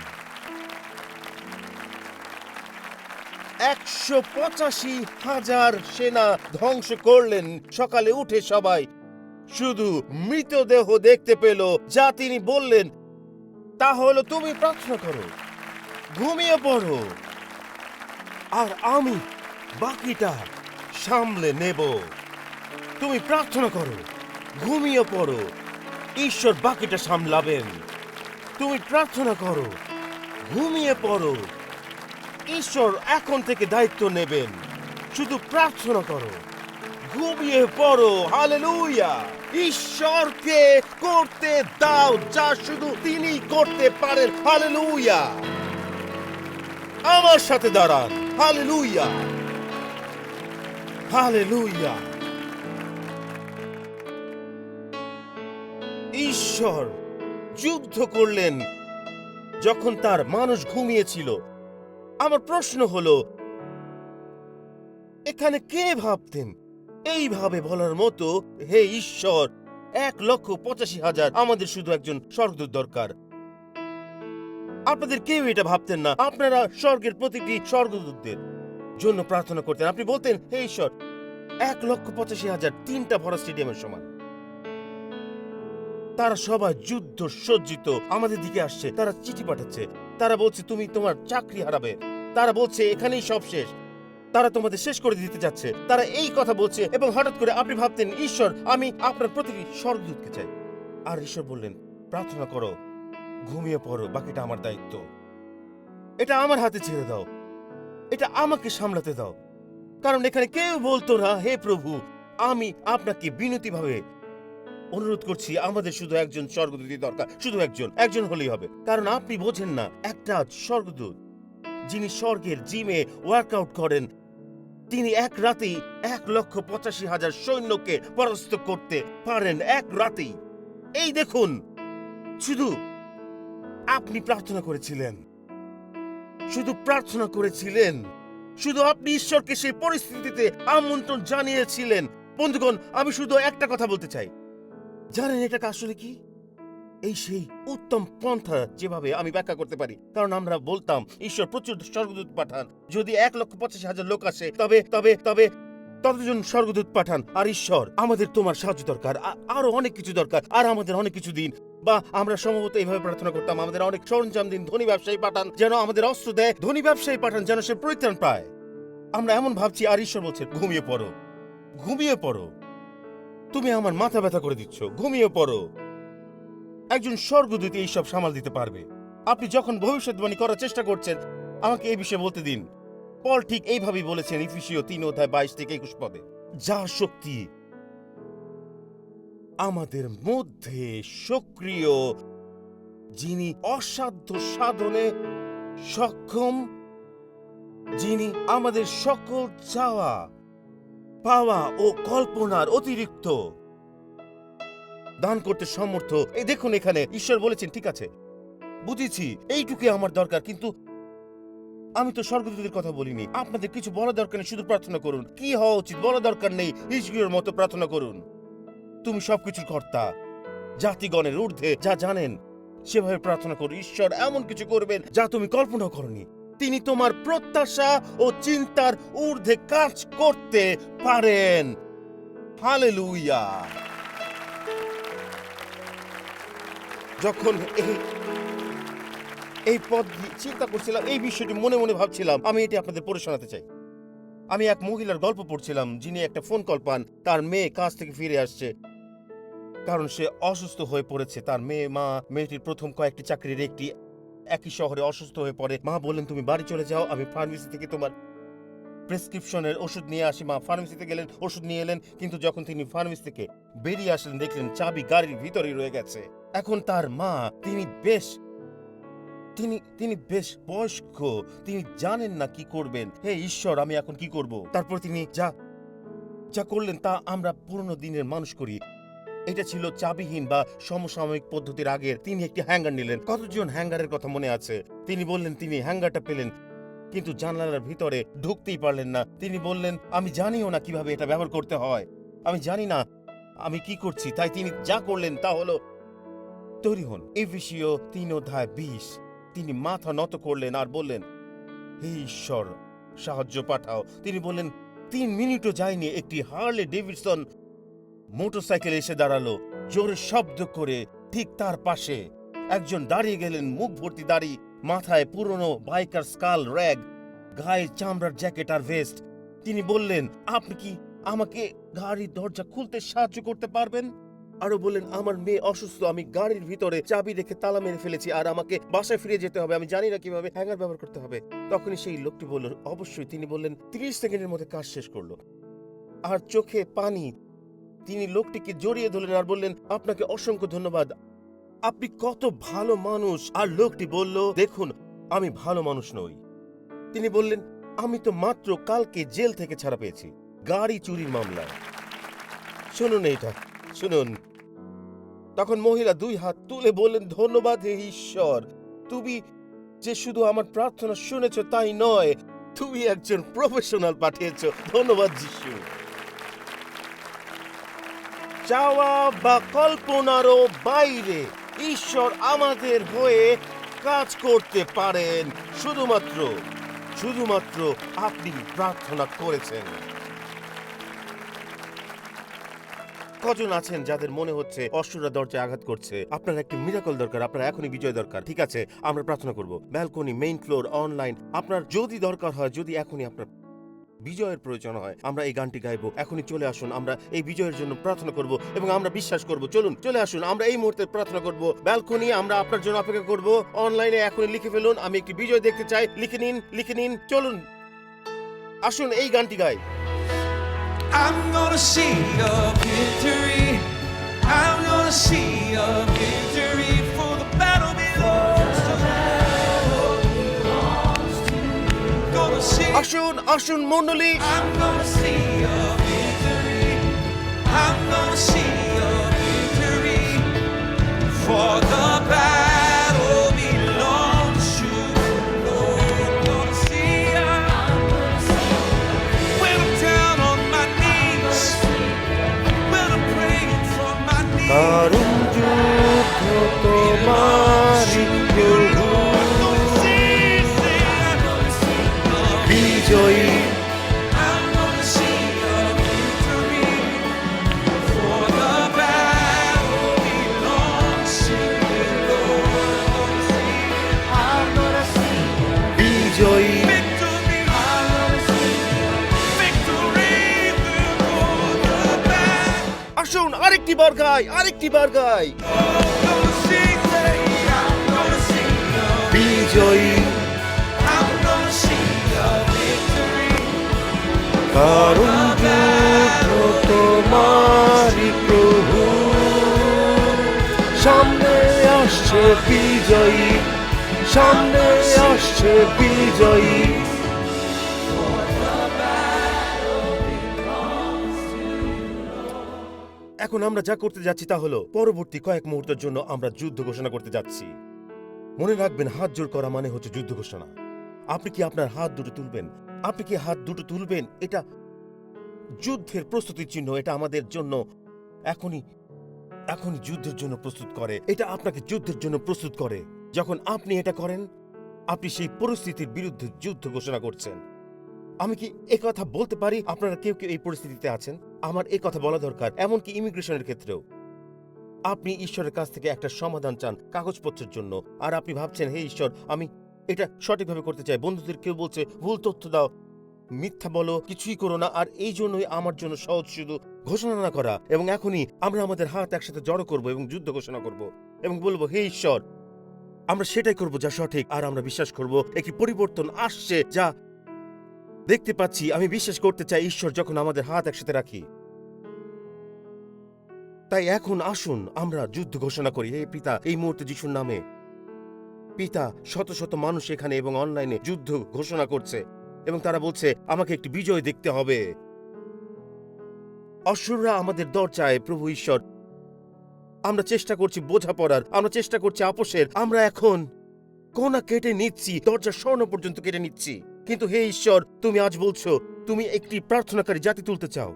১৮৫,০০০ সেনা ধ্বংস করলেন। সকালে উঠে সবাই শুধু মৃতদেহ দেখতে পেল। যা তিনি বললেন তা হলো, তুমি প্রার্থনা করো, ঘুমিয়ে পড়ো, আর আমি বাকিটা সামলে নেব। তুমি প্রার্থনা করো, ঘুমিয়ে পড়ো, ঈশ্বর বাকিটা সামলাবেন। তুমি প্রার্থনা করো, ঘুমিয়ে পড়ো, ঈশ্বর এখন থেকে দায়িত্ব নেবেন। শুধু প্রার্থনা করো, ঘুমিয়ে পড়ো। হালেলুয়া! ঈশ্বরকে করতে দাও যা শুধু তিনি করতে পারেন। হালেলুয়া! আমার সাথে দাঁড়ান। হালেলুয়া! হালেলুয়া! ঈশ্বর যুদ্ধ করলেন যখন তার মানুষ ঘুমিয়েছিল। আমার প্রশ্ন হলো, এখানে কে ভাবতেন এইভাবে বলার মতো, হে ঈশ্বর, ১,৮৫,০০০, আমাদের শুধু একজন স্বর্গদূত দরকার? আপনাদের কেউ এটা ভাবতেন না। আপনারা স্বর্গের প্রতিটি স্বর্গদূতদের জন্য প্রার্থনা করতেন। আপনি বলতেন, হে ঈশ্বর, ১,৮৫,০০০ 3টা ভরা স্টেডিয়ামের সমান। তারা সবাই যুদ্ধ সজ্জিত আমাদের দিকে আসছে। তারা চিঠি পাঠাচ্ছে। তারা বলছে তুমি তোমার চাকরি হারাবে। তারা বলছে এখানেই সব শেষ। তারা তোমাদের শেষ করে দিতে যাচ্ছে। তারা এই কথা বলছে, এবং হঠাৎ করে আপনি ভাবতেন, ঈশ্বর, আমি আপনার প্রতিটি স্বর্গদূতকে চাই। আর ঈশ্বর বললেন, প্রার্থনা করো, ঘুমিয়ে পড়ো, বাকিটা আমার দায়িত্ব। এটা আমার হাতে ছেড়ে দাও, এটা আমাকে সামলাতে দাও। কারণ এখানে কেউ বলতো না, হে প্রভু, আমি আপনাকে বিনতিভাবে অনুরোধ করছি, আমাদের শুধু একজন স্বর্গদূত দরকার, শুধু একজন হলেই হবে। কারণ আপনি বোঝেন না, একটা স্বর্গদূত যিনি স্বর্গের জিমে ওয়ার্কআউট করেন, তিনি এক রাতেই ১,৮৫,০০০ সৈন্যকে পরাস্ত করতে পারেন। এক রাতেই। এই দেখুন, শুধু আপনি প্রার্থনা করেছিলেন, শুধু প্রার্থনা করেছিলেন, শুধু আপনি ঈশ্বরকে সেই পরিস্থিতিতে আমন্ত্রণ জানিয়েছিলেন। বন্ধুগণ, আমি শুধু একটা কথা বলতে চাই। জানেন এটাকে আসলে কি? এই সেই উত্তম পন্থা যেভাবে আমি ব্যাখ্যা করতে পারি। কারণ আমরা বলতাম, ঈশ্বর প্রচুর স্বর্গদূত পাঠান। যদি ১,৮৫,০০০ লোক আসে, তবে তবে তবে ততজন স্বর্গদূত পাঠান। আর ঈশ্বর, আমাদের তোমার সাহায্য দরকার, আরো অনেক কিছু দরকার, আর আমাদের অনেক কিছু দিন। বা আমরা সম্ভবত এইভাবে প্রার্থনা করতাম, আমাদের অনেক সরঞ্জাম দিন, ধনী ব্যবসায়ী পাঠান যেন আমাদের অস্ত্র দেয়, ধনী ব্যবসায়ী পাঠান যেন সে পরিত্রাণ পায়। আমরা এমন ভাবছি, আর ঈশ্বর বলছে, ঘুমিয়ে পড়ো, ঘুমিয়ে পড়ো, তুমি আমার মাথা ব্যথা করে দিচ্ছ, ঘুমিয়ে পড়ো। একজন স্বর্গদূত এইসব সামাল দিতে পারবে। আপনি যখন ভবিষ্যৎবাণী করার চেষ্টা করছেন, আমাকে এই বিষয়ে বলতে দিন। পল ঠিক এইভাবেই বলেছেন ইফিসীয় ৩:২২-২১ পদে, যার শক্তি আমাদের মধ্যে সক্রিয়, যিনি অসাধ্য সাধনে সক্ষম, যিনি আমাদের সকল চাওয়া পাওয়া ও কল্পনার অতিরিক্ত দান করতে সমর্থ। এই দেখুন, এখানে ঈশ্বর বলেছেন, ঠিক আছে, বুঝেছি, এইটুকুই আমার দরকার, কিন্তু আমি তো স্বর্গদূতের কথা বলিনি। আপনাদের কিছু বলা দরকার নেই, শুধু প্রার্থনা করুন। কি হওয়া উচিত বলা দরকার নেই, হিজকিয়ার মতো প্রার্থনা করুন। তুমি সবকিছুর কর্তা, জাতিগণের ঊর্ধ্বে, যা জানেন সেভাবে প্রার্থনা করো। ঈশ্বর এমন কিছু করবেন যা তুমি কল্পনাও করনি। তিনি তোমার প্রত্যাশা ও চিন্তার ঊর্ধ্বে কাজ করতে পারেন। হালেলুয়া। যখন এই পদ চিন্তা করছিলাম, এই বিষয়টি মনে মনে ভাবছিলাম, আমি এটি আপনাদের পড়ে শোনাতে চাই। আমি এক মহিলার গল্প পড়ছিলাম, যিনি একটা ফোন কল পান, তার মেয়ে কাজ থেকে ফিরে আসছে, কারণ সে অসুস্থ হয়ে পড়েছে। তার মেয়েটির প্রথম কয়েকটি চাকরির একটি একই শহরে অসুস্থ হয়ে পড়ে। মা বললেন, তুমি বাড়ি চলে যাও, আমি ফার্মেসি থেকে তোমার প্রেসক্রিপশনের ওষুধ নিয়ে আসি। মা ফার্মেসিতে গেলেন, ওষুধ নিয়ে এলেন, কিন্তু যখন তিনি ফার্মেসি থেকে বেরিয়ে আসলেন দেখলেন চাবি গাড়ির ভিতরেই রয়ে গেছে। এখন তার মা, তিনি বেশ বয়স্ক, তিনি জানেন না কি করবেন। হে ঈশ্বর, আমি এখন কি করব? তারপর তিনি যা করলেন তা আমরা পুরনো দিনের মানুষ করি। এটা ছিল চাবিহীন বা সমসাময়িক পদ্ধতির আগের। তিনি একটি হ্যাঙ্গার নিলেন। কতজন হ্যাঙ্গারের কথা মনে আছে? তিনি বললেন তিনি হ্যাঙ্গারটা পেলেন, কিন্তু জানালার ভিতরে ঢুকতেই পারলেন না। তিনি বললেন, আমি জানিও না কিভাবে এটা ব্যবহার করতে হয়, আমি জানি না আমি কি করছি। তাই তিনি যা করলেন তা হলো, তৈরি হন। এফেসীয় 3:20। তিনি মাথা নত করলেন আর বললেন, হে ঈশ্বর, সাহায্য পাঠাও। তিনি বললেন, 3 মিনিটও যায়নি, একটি হার্লে ডেভিডসন মোটরসাইকেল এসে দাঁড়ালো জোরে শব্দ করে। ঠিক তার পাশে একজন দাঁড়িয়ে গেলেন, মুখ ভর্তি দাড়ি, মাথায় পুরনো বাইকার স্কাল র্যাগ, গায়ে চামড়ার জ্যাকেট আর ভেস্ট। তিনি বললেন, আপনি কি আমাকে গাড়ির দরজা খুলতে সাহায্য করতে পারবেন? আরো বললেন, আমার মেয়ে অসুস্থ, আমি গাড়ির ভিতরে চাবি রেখে তালা মেরে ফেলেছি, আর আমাকে বাসায় ফিরে যেতে হবে, আমি জানি না কিভাবে হ্যাঙ্গার ব্যবহার করতে হবে। তখনই সেই লোকটি বলল, অবশ্যই। তিনি বললেন, 30 সেকেন্ডের মধ্যে কাজ শেষ করলো, আর চোখে পানি। তিনি লোকটিকে জড়িয়ে ধরলেন আর বললেন, আপনাকে অসংখ্য ধন্যবাদ, আপনি কত ভালো মানুষ। আর লোকটি বলল, দেখুন, আমি ভালো মানুষ নই। তিনি বললেন, আমি তো মাত্র কালকে জেল থেকে ছাড়া পেয়েছি, গাড়ি চুরির মামলায়। শুনুন এটা, শুনুন। তখন মহিলা 2 হাত তুলে বললেন, ধন্যবাদ হে ঈশ্বর, তুমি যে শুধু আমার প্রার্থনা শুনেছ তাই নয়, তুমি একজন প্রফেশনাল পাঠিয়েছ। ধন্যবাদ যিশু। চাওয়া বা কল্পনারও বাইরে ঈশ্বর আমাদের হয়ে কাজ করতে পারেন, শুধুমাত্র আপনি প্রার্থনা করেছেন। কজন আছেন যাদের মনে হচ্ছে অসুররা দরজায় আঘাত করছে? আপনার একটি মিরাকল দরকার, আপনার এখনই বিজয় দরকার। ঠিক আছে, আমরা প্রার্থনা করব। ব্যালকনি, মেইন ফ্লোর, অনলাইন, আপনার যদি দরকার হয়, যদি এখনই আপনার বিজয়ের প্রয়োজন হয়, আমরা এই গানটি গাইবো। এখনই চলে আসুন, আমরা এই বিজয়ের জন্য প্রার্থনা করব এবং আমরা বিশ্বাস করব। চলুন, চলে আসুন, আমরা এই মুহূর্তে প্রার্থনা করব। ব্যালকনি, আমরা আপনার জন্য অপেক্ষা করব। অনলাইনে এখনই লিখে ফেলুন, আমি একটি বিজয় দেখতে চাই। লিখে নিন। চলুন, আসুন, এই গানটি গাই। I'm gonna see a victory. I'm gonna see a victory, for the battle belongs to you. Gonna see. আসুন মণ্ডলী। I'm gonna see a victory. I'm gonna see a victory, for the battle belongs to the Lord. Gonna see a. When I'm down on my knees, when I'm praying from my knees. কারণ যুদ্ধ তোমারই প্রভু, বিজয়ী। I'm gonna see a victory, for the battle belongs to the Lord. I'm gonna see বিজয়ী। victory. I'm gonna see victory before the battle. আসুন, আরেকটি বার গাই। I'm gonna see, I'm gonna see a বিজয়ী। I'm gonna see a victory. কারণ যুদ্ধ তোমারই প্রভু, সামনে আসছে বিজয়ী, সামনে আসছে বিজয়ী। এখন আমরা যা করতে যাচ্ছি তা হলো, পরবর্তী কয়েক মুহূর্তের জন্য আমরা যুদ্ধ ঘোষণা করতে যাচ্ছি। মনে রাখবেন, হাত জোড় করা মানে হচ্ছে যুদ্ধ ঘোষণা। আপনি কি আপনার হাত দুটো তুলবেন? আপনি কি হাত দুটো তুলবেন? এটা যুদ্ধের প্রস্তুতির চিহ্ন। এটা আমাদের জন্য এখনই এখনই যুদ্ধের জন্য প্রস্তুত করে। এটা আপনাকে যুদ্ধের জন্য প্রস্তুত করে। যখন আপনি এটা করেন, আপনি সেই পরিস্থিতির বিরুদ্ধে যুদ্ধ ঘোষণা করছেন। আমি কি একথা বলতে পারি আপনারা কেউ কেউ এই পরিস্থিতিতে আছেন? আমার কথা বলা দরকার, এমনকি ইমিগ্রেশনের ক্ষেত্রেও। আপনি ঈশ্বরের কাছ থেকে একটা সমাধান চান কাগজপত্রের জন্য, আর আপনি ভাবছেন, হে ঈশ্বর, আমি এটা সঠিকভাবে করতে চাই। বন্ধুদের কেউ বলছে ভুল তথ্য দাও, মিথ্যা বলো, কিছুই করো না, আর এই জন্যই আমার জন্য সহজ শুধু ঘোষণা না করা। এবং এখনই আমরা আমাদের হাত একসাথে জড়ো করব এবং যুদ্ধ ঘোষণা করব এবং বলবো, হে ঈশ্বর, আমরা সেটাই করব যা সঠিক। আর আমরা বিশ্বাস করব একটি পরিবর্তন আসছে যা দেখতে পাচ্ছি। আমি বিশ্বাস করতে চাই ঈশ্বর যখন আমাদের হাত একসাথে রাখি। তাই এখন আসুন আমরা যুদ্ধ ঘোষণা করি। হে পিতা, এই মুহূর্তে যিশুর নামে, পিতা, শত শত মানুষ এখানে এবং অনলাইনে যুদ্ধ ঘোষণা করছে এবং তারা বলছে আমাকে একটি বিজয় দেখতে হবে। অসুররা আমাদের দরজায়। প্রভু ঈশ্বর, আমরা চেষ্টা করছি বোঝাপড়ার, আমরা চেষ্টা করছি আপোষের, আমরা এখন কোনা কেটে নিচ্ছি, দরজার স্বর্ণ পর্যন্ত কেটে নিচ্ছি। কিন্তু হে ঈশ্বর, তুমি আজ বলছো তুমি একটি প্রার্থনাকারী জাতি তুলতে চাও।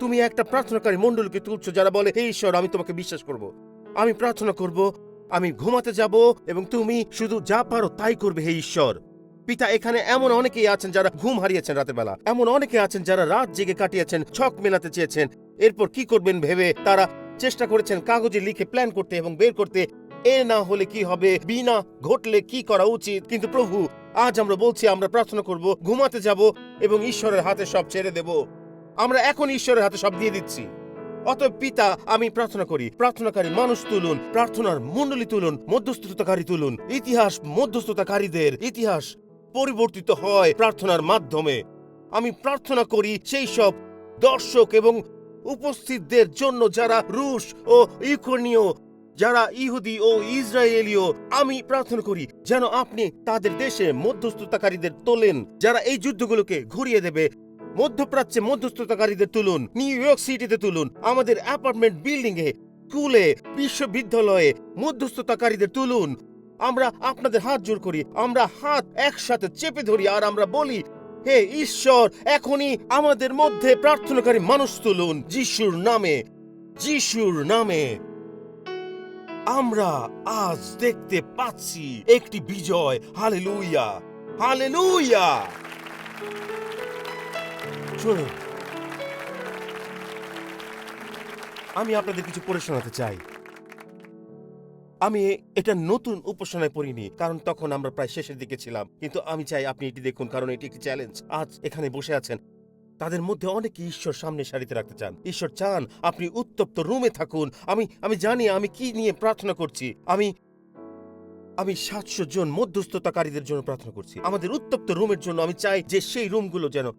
তুমি একটা প্রার্থনাকারী মণ্ডলীকে তুলছো যারা বলে, হে ঈশ্বর, আমি তোমাকে বিশ্বাস করব, আমি প্রার্থনা করব, আমি ঘুমাতে যাব এবং তুমি শুধু যা পারো তাই করবে। হে ঈশ্বর পিতা, এখানে এমন অনেকেই আছেন যারা ঘুম হারিয়েছেন রাতের বেলা, এমন অনেকে আছেন যারা রাত জেগে কাটিয়েছেন, ছক মেলাতে চেয়েছেন, এরপর কি করবেন ভেবে তারা চেষ্টা করেছেন কাগজে লিখে প্ল্যান করতে এবং বের করতে, এ না হলে কি হবে, বি না ঘটলে কি করা উচিত। কিন্তু প্রভু, আজ আমরা বলছি আমরা প্রার্থনা করব, ঘুমাতে যাব এবং ঈশ্বরের হাতে সব ছেড়ে দেব। আমরা এখন ঈশ্বরের হাতে সব দিয়ে দিচ্ছি। অতএব পিতা, আমি প্রার্থনা করি, প্রার্থনাকারী মানুষ তুলুন, প্রার্থনার মণ্ডলী তুলুন, মধ্যস্থতাকারী তুলুন। ইতিহাস, মধ্যস্থতাকারীদের ইতিহাস পরিবর্তিত হয় প্রার্থনার মাধ্যমে। আমি প্রার্থনা করি সেই সব দর্শক এবং উপস্থিতদের জন্য যারা রুশ ও ইউক্রেনীয়, যারা ইহুদি ও ইসরায়েলীয়। আমি প্রার্থনা করি যেন আপনি তাদের দেশে মধ্যস্থতাকারীদের তোলেন যারা এই যুদ্ধগুলোকে ঘুরিয়ে দেবে। মধ্যপ্রাচ্যে মধ্যস্থতাকারীদের তুলুন, নিউ ইয়র্ক সিটিতে তুলুন, আমাদের অ্যাপার্টমেন্ট বিল্ডিং এ, স্কুলে, বিশ্ববিদ্যালয়ে মধ্যস্থতাকারীদের তুলুন। আমরা আপনাদের হাত জোড় করি, আমরা হাত একসাথে চেপে ধরি আর আমরা বলি, হে ঈশ্বর, এখনই আমাদের মধ্যে প্রার্থনাকারী মানুষ তুলুন যিশুর নামে। যিশুর নামে আমরা আজ দেখতে পাচ্ছি একটি বিজয়। Hallelujah, hallelujah. শুনুন, আমি আপনাদের কিছু পড়ে শোনাতে চাই। আমি এটা নতুন উপাসনায় পড়িনি, কারণ তখন আমরা প্রায় শেষের দিকে ছিলাম, কিন্তু আমি চাই আপনি এটি দেখুন, কারণ এটি একটি চ্যালেঞ্জ। আজ এখানে বসে আছেন তাদের মধ্যে অনেকে ঈশ্বর সামনে সারিতে রাখতে চান। ঈশ্বর চান আপনি উত্তপ্ত রুমে থাকুন। আমি জানি আমি কি নিয়ে প্রার্থনা করছি। আমি 700 জন মধ্যস্থতাকারীদের জন্য প্রার্থনা করছি, আমাদের উত্তপ্ত রুমের জন্য। আমি চাই যে সেই রুমগুলো যেন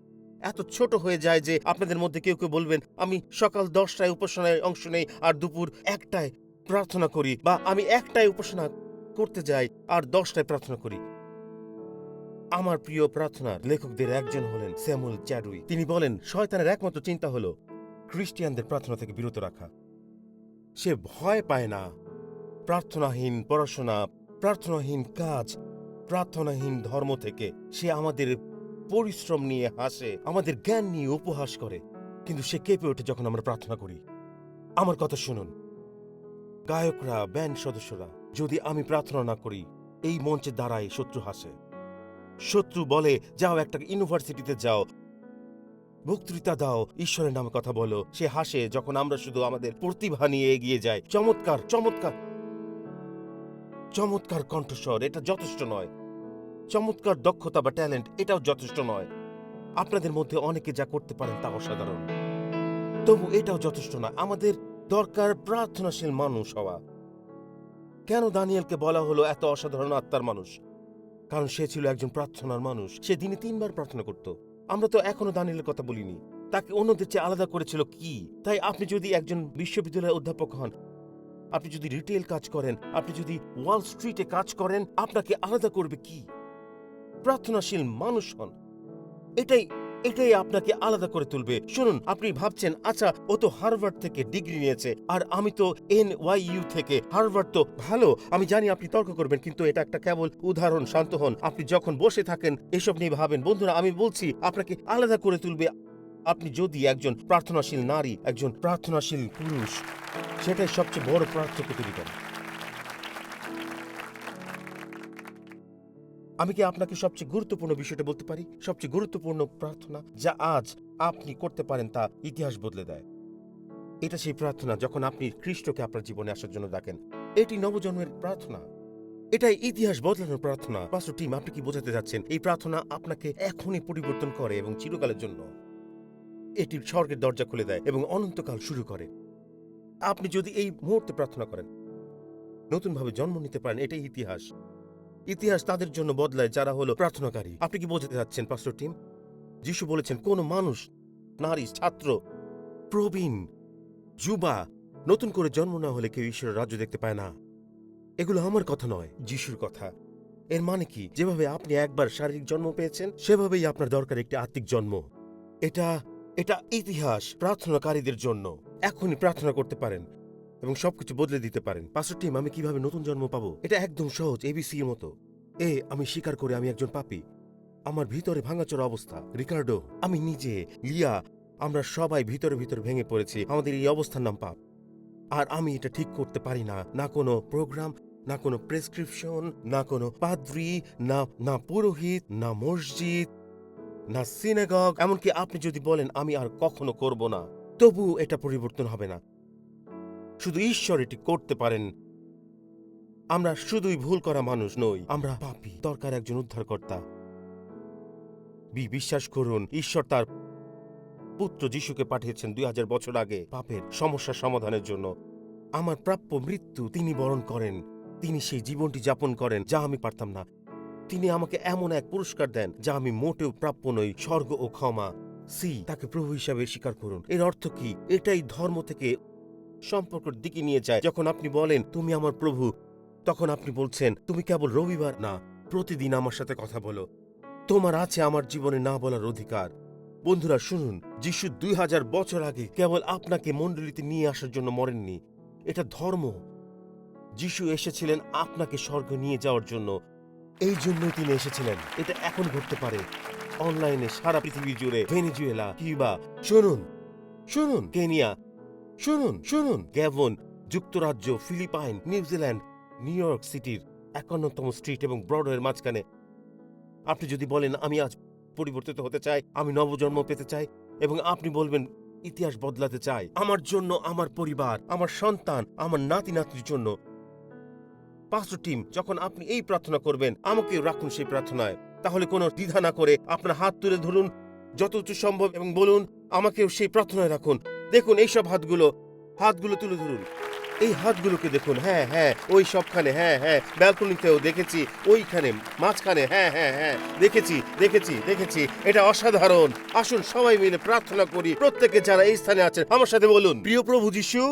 এত ছোট হয়ে যায় যে আপনাদের মধ্যে কেউ কেউ বলবেন, আমি সকাল 10টায় উপাসনায় অংশ নেই আর দুপুর 1টায় প্রার্থনা করি, বা আমি 1টায় উপাসনা করতে যাই আর 10টায় প্রার্থনা করি। আমার প্রিয় প্রার্থনার লেখকদের একজন হলেন স্যামুয়েল চ্যাডউইক। তিনি বলেন, শয়তানের একমাত্র চিন্তা হলো খ্রিস্টিয়ানদের প্রার্থনা থেকে বিরত রাখা। সে ভয় পায় না প্রার্থনাহীন পড়াশোনা, প্রার্থনাহীন কাজ, প্রার্থনাহীন ধর্ম থেকে। সে আমাদের পরিশ্রম নিয়ে হাসে, আমাদের জ্ঞান নিয়ে উপহাস করে, কিন্তু সে কেঁপে ওঠে যখন আমরা প্রার্থনা করি। আমার কথা শুনুন, গায়করা, ব্যান্ড সদস্যরা, যদি আমি প্রার্থনা না করি, এই মঞ্চে দাঁড়ায় শত্রু হাসে। শত্রু বলে, যাও একটা ইউনিভার্সিটিতে যাও, বক্তৃতা দাও, ঈশ্বরের নামে কথা বলো। সে হাসে যখন আমরা শুধু আমাদের প্রতিভা নিয়ে এগিয়ে যাই। চমৎকার, চমৎকার, চমৎকার কণ্ঠস্বর, এটা যথেষ্ট নয়। চমৎকার দক্ষতা বা ট্যালেন্ট, এটাও যথেষ্ট নয়। আপনাদের মধ্যে অনেকে যা করতে পারেন তা অসাধারণ, তবু এটাও যথেষ্ট নয়। আমাদের দরকার প্রার্থনাশীল মানুষ হওয়া। কেন দানিয়েলকে বলা হলো এত অসাধারণ আত্মার মানুষ? কারণ সে ছিল একজন প্রার্থনার মানুষ। সে দিনে 3 বার প্রার্থনা করত। আমরা তো এখনো দানিয়েলের কথা বলিনি। তাকে অন্যদের চেয়ে আলাদা করেছিল কি? তাই আপনি যদি একজন বিশ্ববিদ্যালয়ের অধ্যাপক হন, আপনি যদি রিটেল কাজ করেন, আপনি যদি ওয়াল স্ট্রিটে কাজ করেন, আপনাকে আলাদা করবে কি? প্রার্থনাশীল মানুষ হন। এটাই এটাই আপনাকে আলাদা করে তুলবে। শুনুন, আপনি ভাবছেন আচ্ছা ও তো হার্ভার্ড থেকে ডিগ্রি নিয়েছে আর আমি তো NYU থেকে। হার্ভার্ড তো ভালো, আমি জানি আপনি তর্ক করবেন, কিন্তু এটা একটা কেবল উদাহরণ। শান্ত হন। আপনি যখন বসে থাকেন এসব নিয়ে ভাবেন। বন্ধুরা, আমি বলছি আপনাকে আলাদা করে তুলবে আপনি যদি একজন প্রার্থনাশীল নারী, একজন প্রার্থনাশীল পুরুষ, সেটাই সবচেয়ে বড় পার্থক্য তৈরি করে। আমি কি আপনাকে সবচেয়ে গুরুত্বপূর্ণ বিষয়টা বলতে পারি? সবচেয়ে গুরুত্বপূর্ণ প্রার্থনা যা আজ আপনি করতে পারেন তা ইতিহাস বদলে দেয়। এটা সেই প্রার্থনা যখন আপনি খ্রিস্টকে আপনার জীবনে আসার জন্য ডাকেন। এটি নবজন্মের প্রার্থনা, এটাই ইতিহাস বদলানোর প্রার্থনা। পাস্টর টিম, আপনি কি বোঝাতে যাচ্ছেন? এই প্রার্থনা আপনাকে এখনই পরিবর্তন করে এবং চিরকালের জন্য এটি স্বর্গের দরজা খুলে দেয় এবং অনন্তকাল শুরু করে। আপনি যদি এই মুহূর্তে প্রার্থনা করেন, নতুনভাবে জন্ম নিতে পারেন। এটাই ইতিহাস। ইতিহাস তাদের জন্য বদলায় যারা হলো প্রার্থনাকারী। আপনি কি বোঝাতে যাচ্ছেন পাস্টর টিম? যিশু বলেছেন কোন মানুষ, নারী, ছাত্র, প্রবীণ, যুবা নতুন করে জন্ম না হলে কেউ ঈশ্বরের রাজ্য দেখতে পায় না। এগুলো আমার কথা নয়, যিশুর কথা। এর মানে কি? যেভাবে আপনি একবার শারীরিক জন্ম পেয়েছেন সেভাবেই আপনার দরকার একটি আত্মিক জন্ম। এটা এটা ইতিহাস প্রার্থনাকারীদের জন্য। এখনই প্রার্থনা করতে পারেন এবং সবকিছু বদলে দিতে পারেন। পাস্টর টিম, আমি কিভাবে নতুন জন্ম পাবো? এটা একদম সহজ, ABC এর মতো। আমি স্বীকার করে আমি একজন পাপী। আমার ভিতরে ভাঙাচোরা অবস্থা। রিকার্ডো, আমি নিজে, লিয়া, আমরা সবাই ভিতরে ভিতরে ভেঙে পড়েছি। আমাদের এই অবস্থার নাম পাপ। আর আমি এটা ঠিক করতে পারি না। না কোনো প্রোগ্রাম, না কোনো প্রেসক্রিপশন, না কোনো পাদ্রী, না পুরোহিত, না মসজিদ, না সিনাগগ। এমনকি আপনি যদি বলেন আমি আর কখনো করব না, তবু এটা পরিবর্তন হবে না। শুধু ঈশ্বর এটি করতে পারেন। আমরা শুধুই ভুল করা মানুষ নই, আমরা পাপী, দরকার একজন উদ্ধারকর্তা। বিশ্বাস করুন, ঈশ্বর তার পুত্র যিশুকে পাঠিয়েছেন 2000 বছর আগে পাপের সমস্যা সমাধানের জন্য। আমার প্রাপ্য মৃত্যু তিনি বরণ করেন। তিনি সেই জীবনটি যাপন করেন যা আমি পারতাম না। তিনি আমাকে এমন এক পুরস্কার দেন যা আমি মোটেও প্রাপ্য নই, স্বর্গ ও ক্ষমা। তাকে প্রভু হিসাবে স্বীকার করুন। এর অর্থ কি? এটাই ধর্ম থেকে সম্পর্কের দিকে নিয়ে যায়। যখন আপনি বলেন তুমি আমার প্রভু, তখন আপনি বলছেন তুমি কেবল রবিবার না, প্রতিদিন আমার সাথে কথা বলো। তোমার আছে আমার জীবনে না বলার অধিকার। বন্ধুরা শুনুন, যিশু 2000 বছর আগে কেবল আপনাকে মণ্ডলীতে নিয়ে আসার জন্য মরেননি। এটা ধর্ম। যিশু এসেছিলেন আপনাকে স্বর্গে নিয়ে যাওয়ার জন্য। এই জন্যই তিনি এসেছিলেন। এটা এখন ঘটতে পারে অনলাইনে, সারা পৃথিবী জুড়ে, ভেনেজুয়েলা, কিউবা, শুনুন কেনিয়া, শুনুন গ্যাবন, যুক্তরাজ্য, ফিলিপাইন, নিউজিল্যান্ড, নিউ ইয়র্ক সিটির 51তম স্ট্রিট এবং ব্রডওয়ের মাঝখানে। আপনি যদি বলেন আমি আজ পরিবর্তিত হতে চাই, আমি নবজন্ম পেতে চাই, এবং আপনি বলবেন ইতিহাস বদলাতে চাই আমার জন্য, আমার পরিবার, আমার সন্তান, আমার নাতি নাতনির জন্য। পাস্টর টিম, যখন আপনি এই প্রার্থনা করবেন আমাকেও রাখুন সেই প্রার্থনায়। তাহলে কোনো দ্বিধা না করে আপনার হাত তুলে ধরুন যত উঁচু সম্ভব এবং বলুন আমাকেও সেই প্রার্থনায় রাখুন। দেখুন এইসব হাতগুলো তুলে ধরুন। এই হাতগুলোকে দেখুন। হ্যাঁ, ওই সবখানে, হ্যাঁ, ব্যালকনিতেও দেখেছি, ওইখানে, মাঝখানে, হ্যাঁ, দেখেছি। এটা অসাধারণ। আসুন সবাই মিলে প্রার্থনা করি। প্রত্যেকে যারা এই স্থানে আছেন আমার সাথে বলুন, প্রিয় প্রভু যিশু,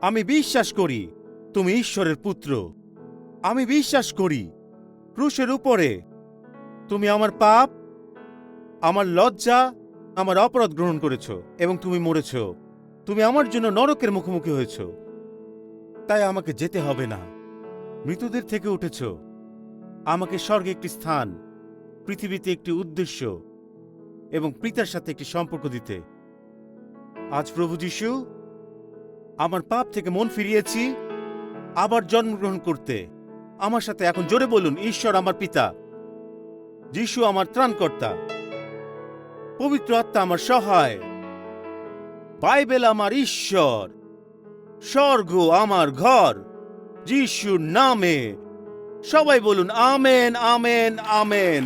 আমি বিশ্বাস করি তুমি ঈশ্বরের পুত্র। আমি বিশ্বাস করি ক্রুশের উপরে তুমি আমার পাপ, আমার লজ্জা, আমার অপরাধ গ্রহণ করেছ এবং তুমি মরেছ। তুমি আমার জন্য নরকের মুখোমুখি হয়েছ, তাই আমাকে যেতে হবে না। মৃতদের থেকে উঠেছ, আমাকে স্বর্গে একটি স্থান, পৃথিবীতে একটি উদ্দেশ্য এবং পিতার সাথে একটি সম্পর্ক দিতে। আজ প্রভু যিশু, আমার পাপ থেকে মন ফিরিয়েছি আবার জন্মগ্রহণ করতে। আমার সাথে এখন জোরে বলুন, ঈশ্বর আমার পিতা, যিশু আমার ত্রাণকর্তা, পবিত্র আত্মা আমার সহায়, বাইবেল আমার ঈশ্বর, স্বর্গ আমার ঘর। যিশুর নামে সবাই বলুন আমেন, আমেন, আমেন।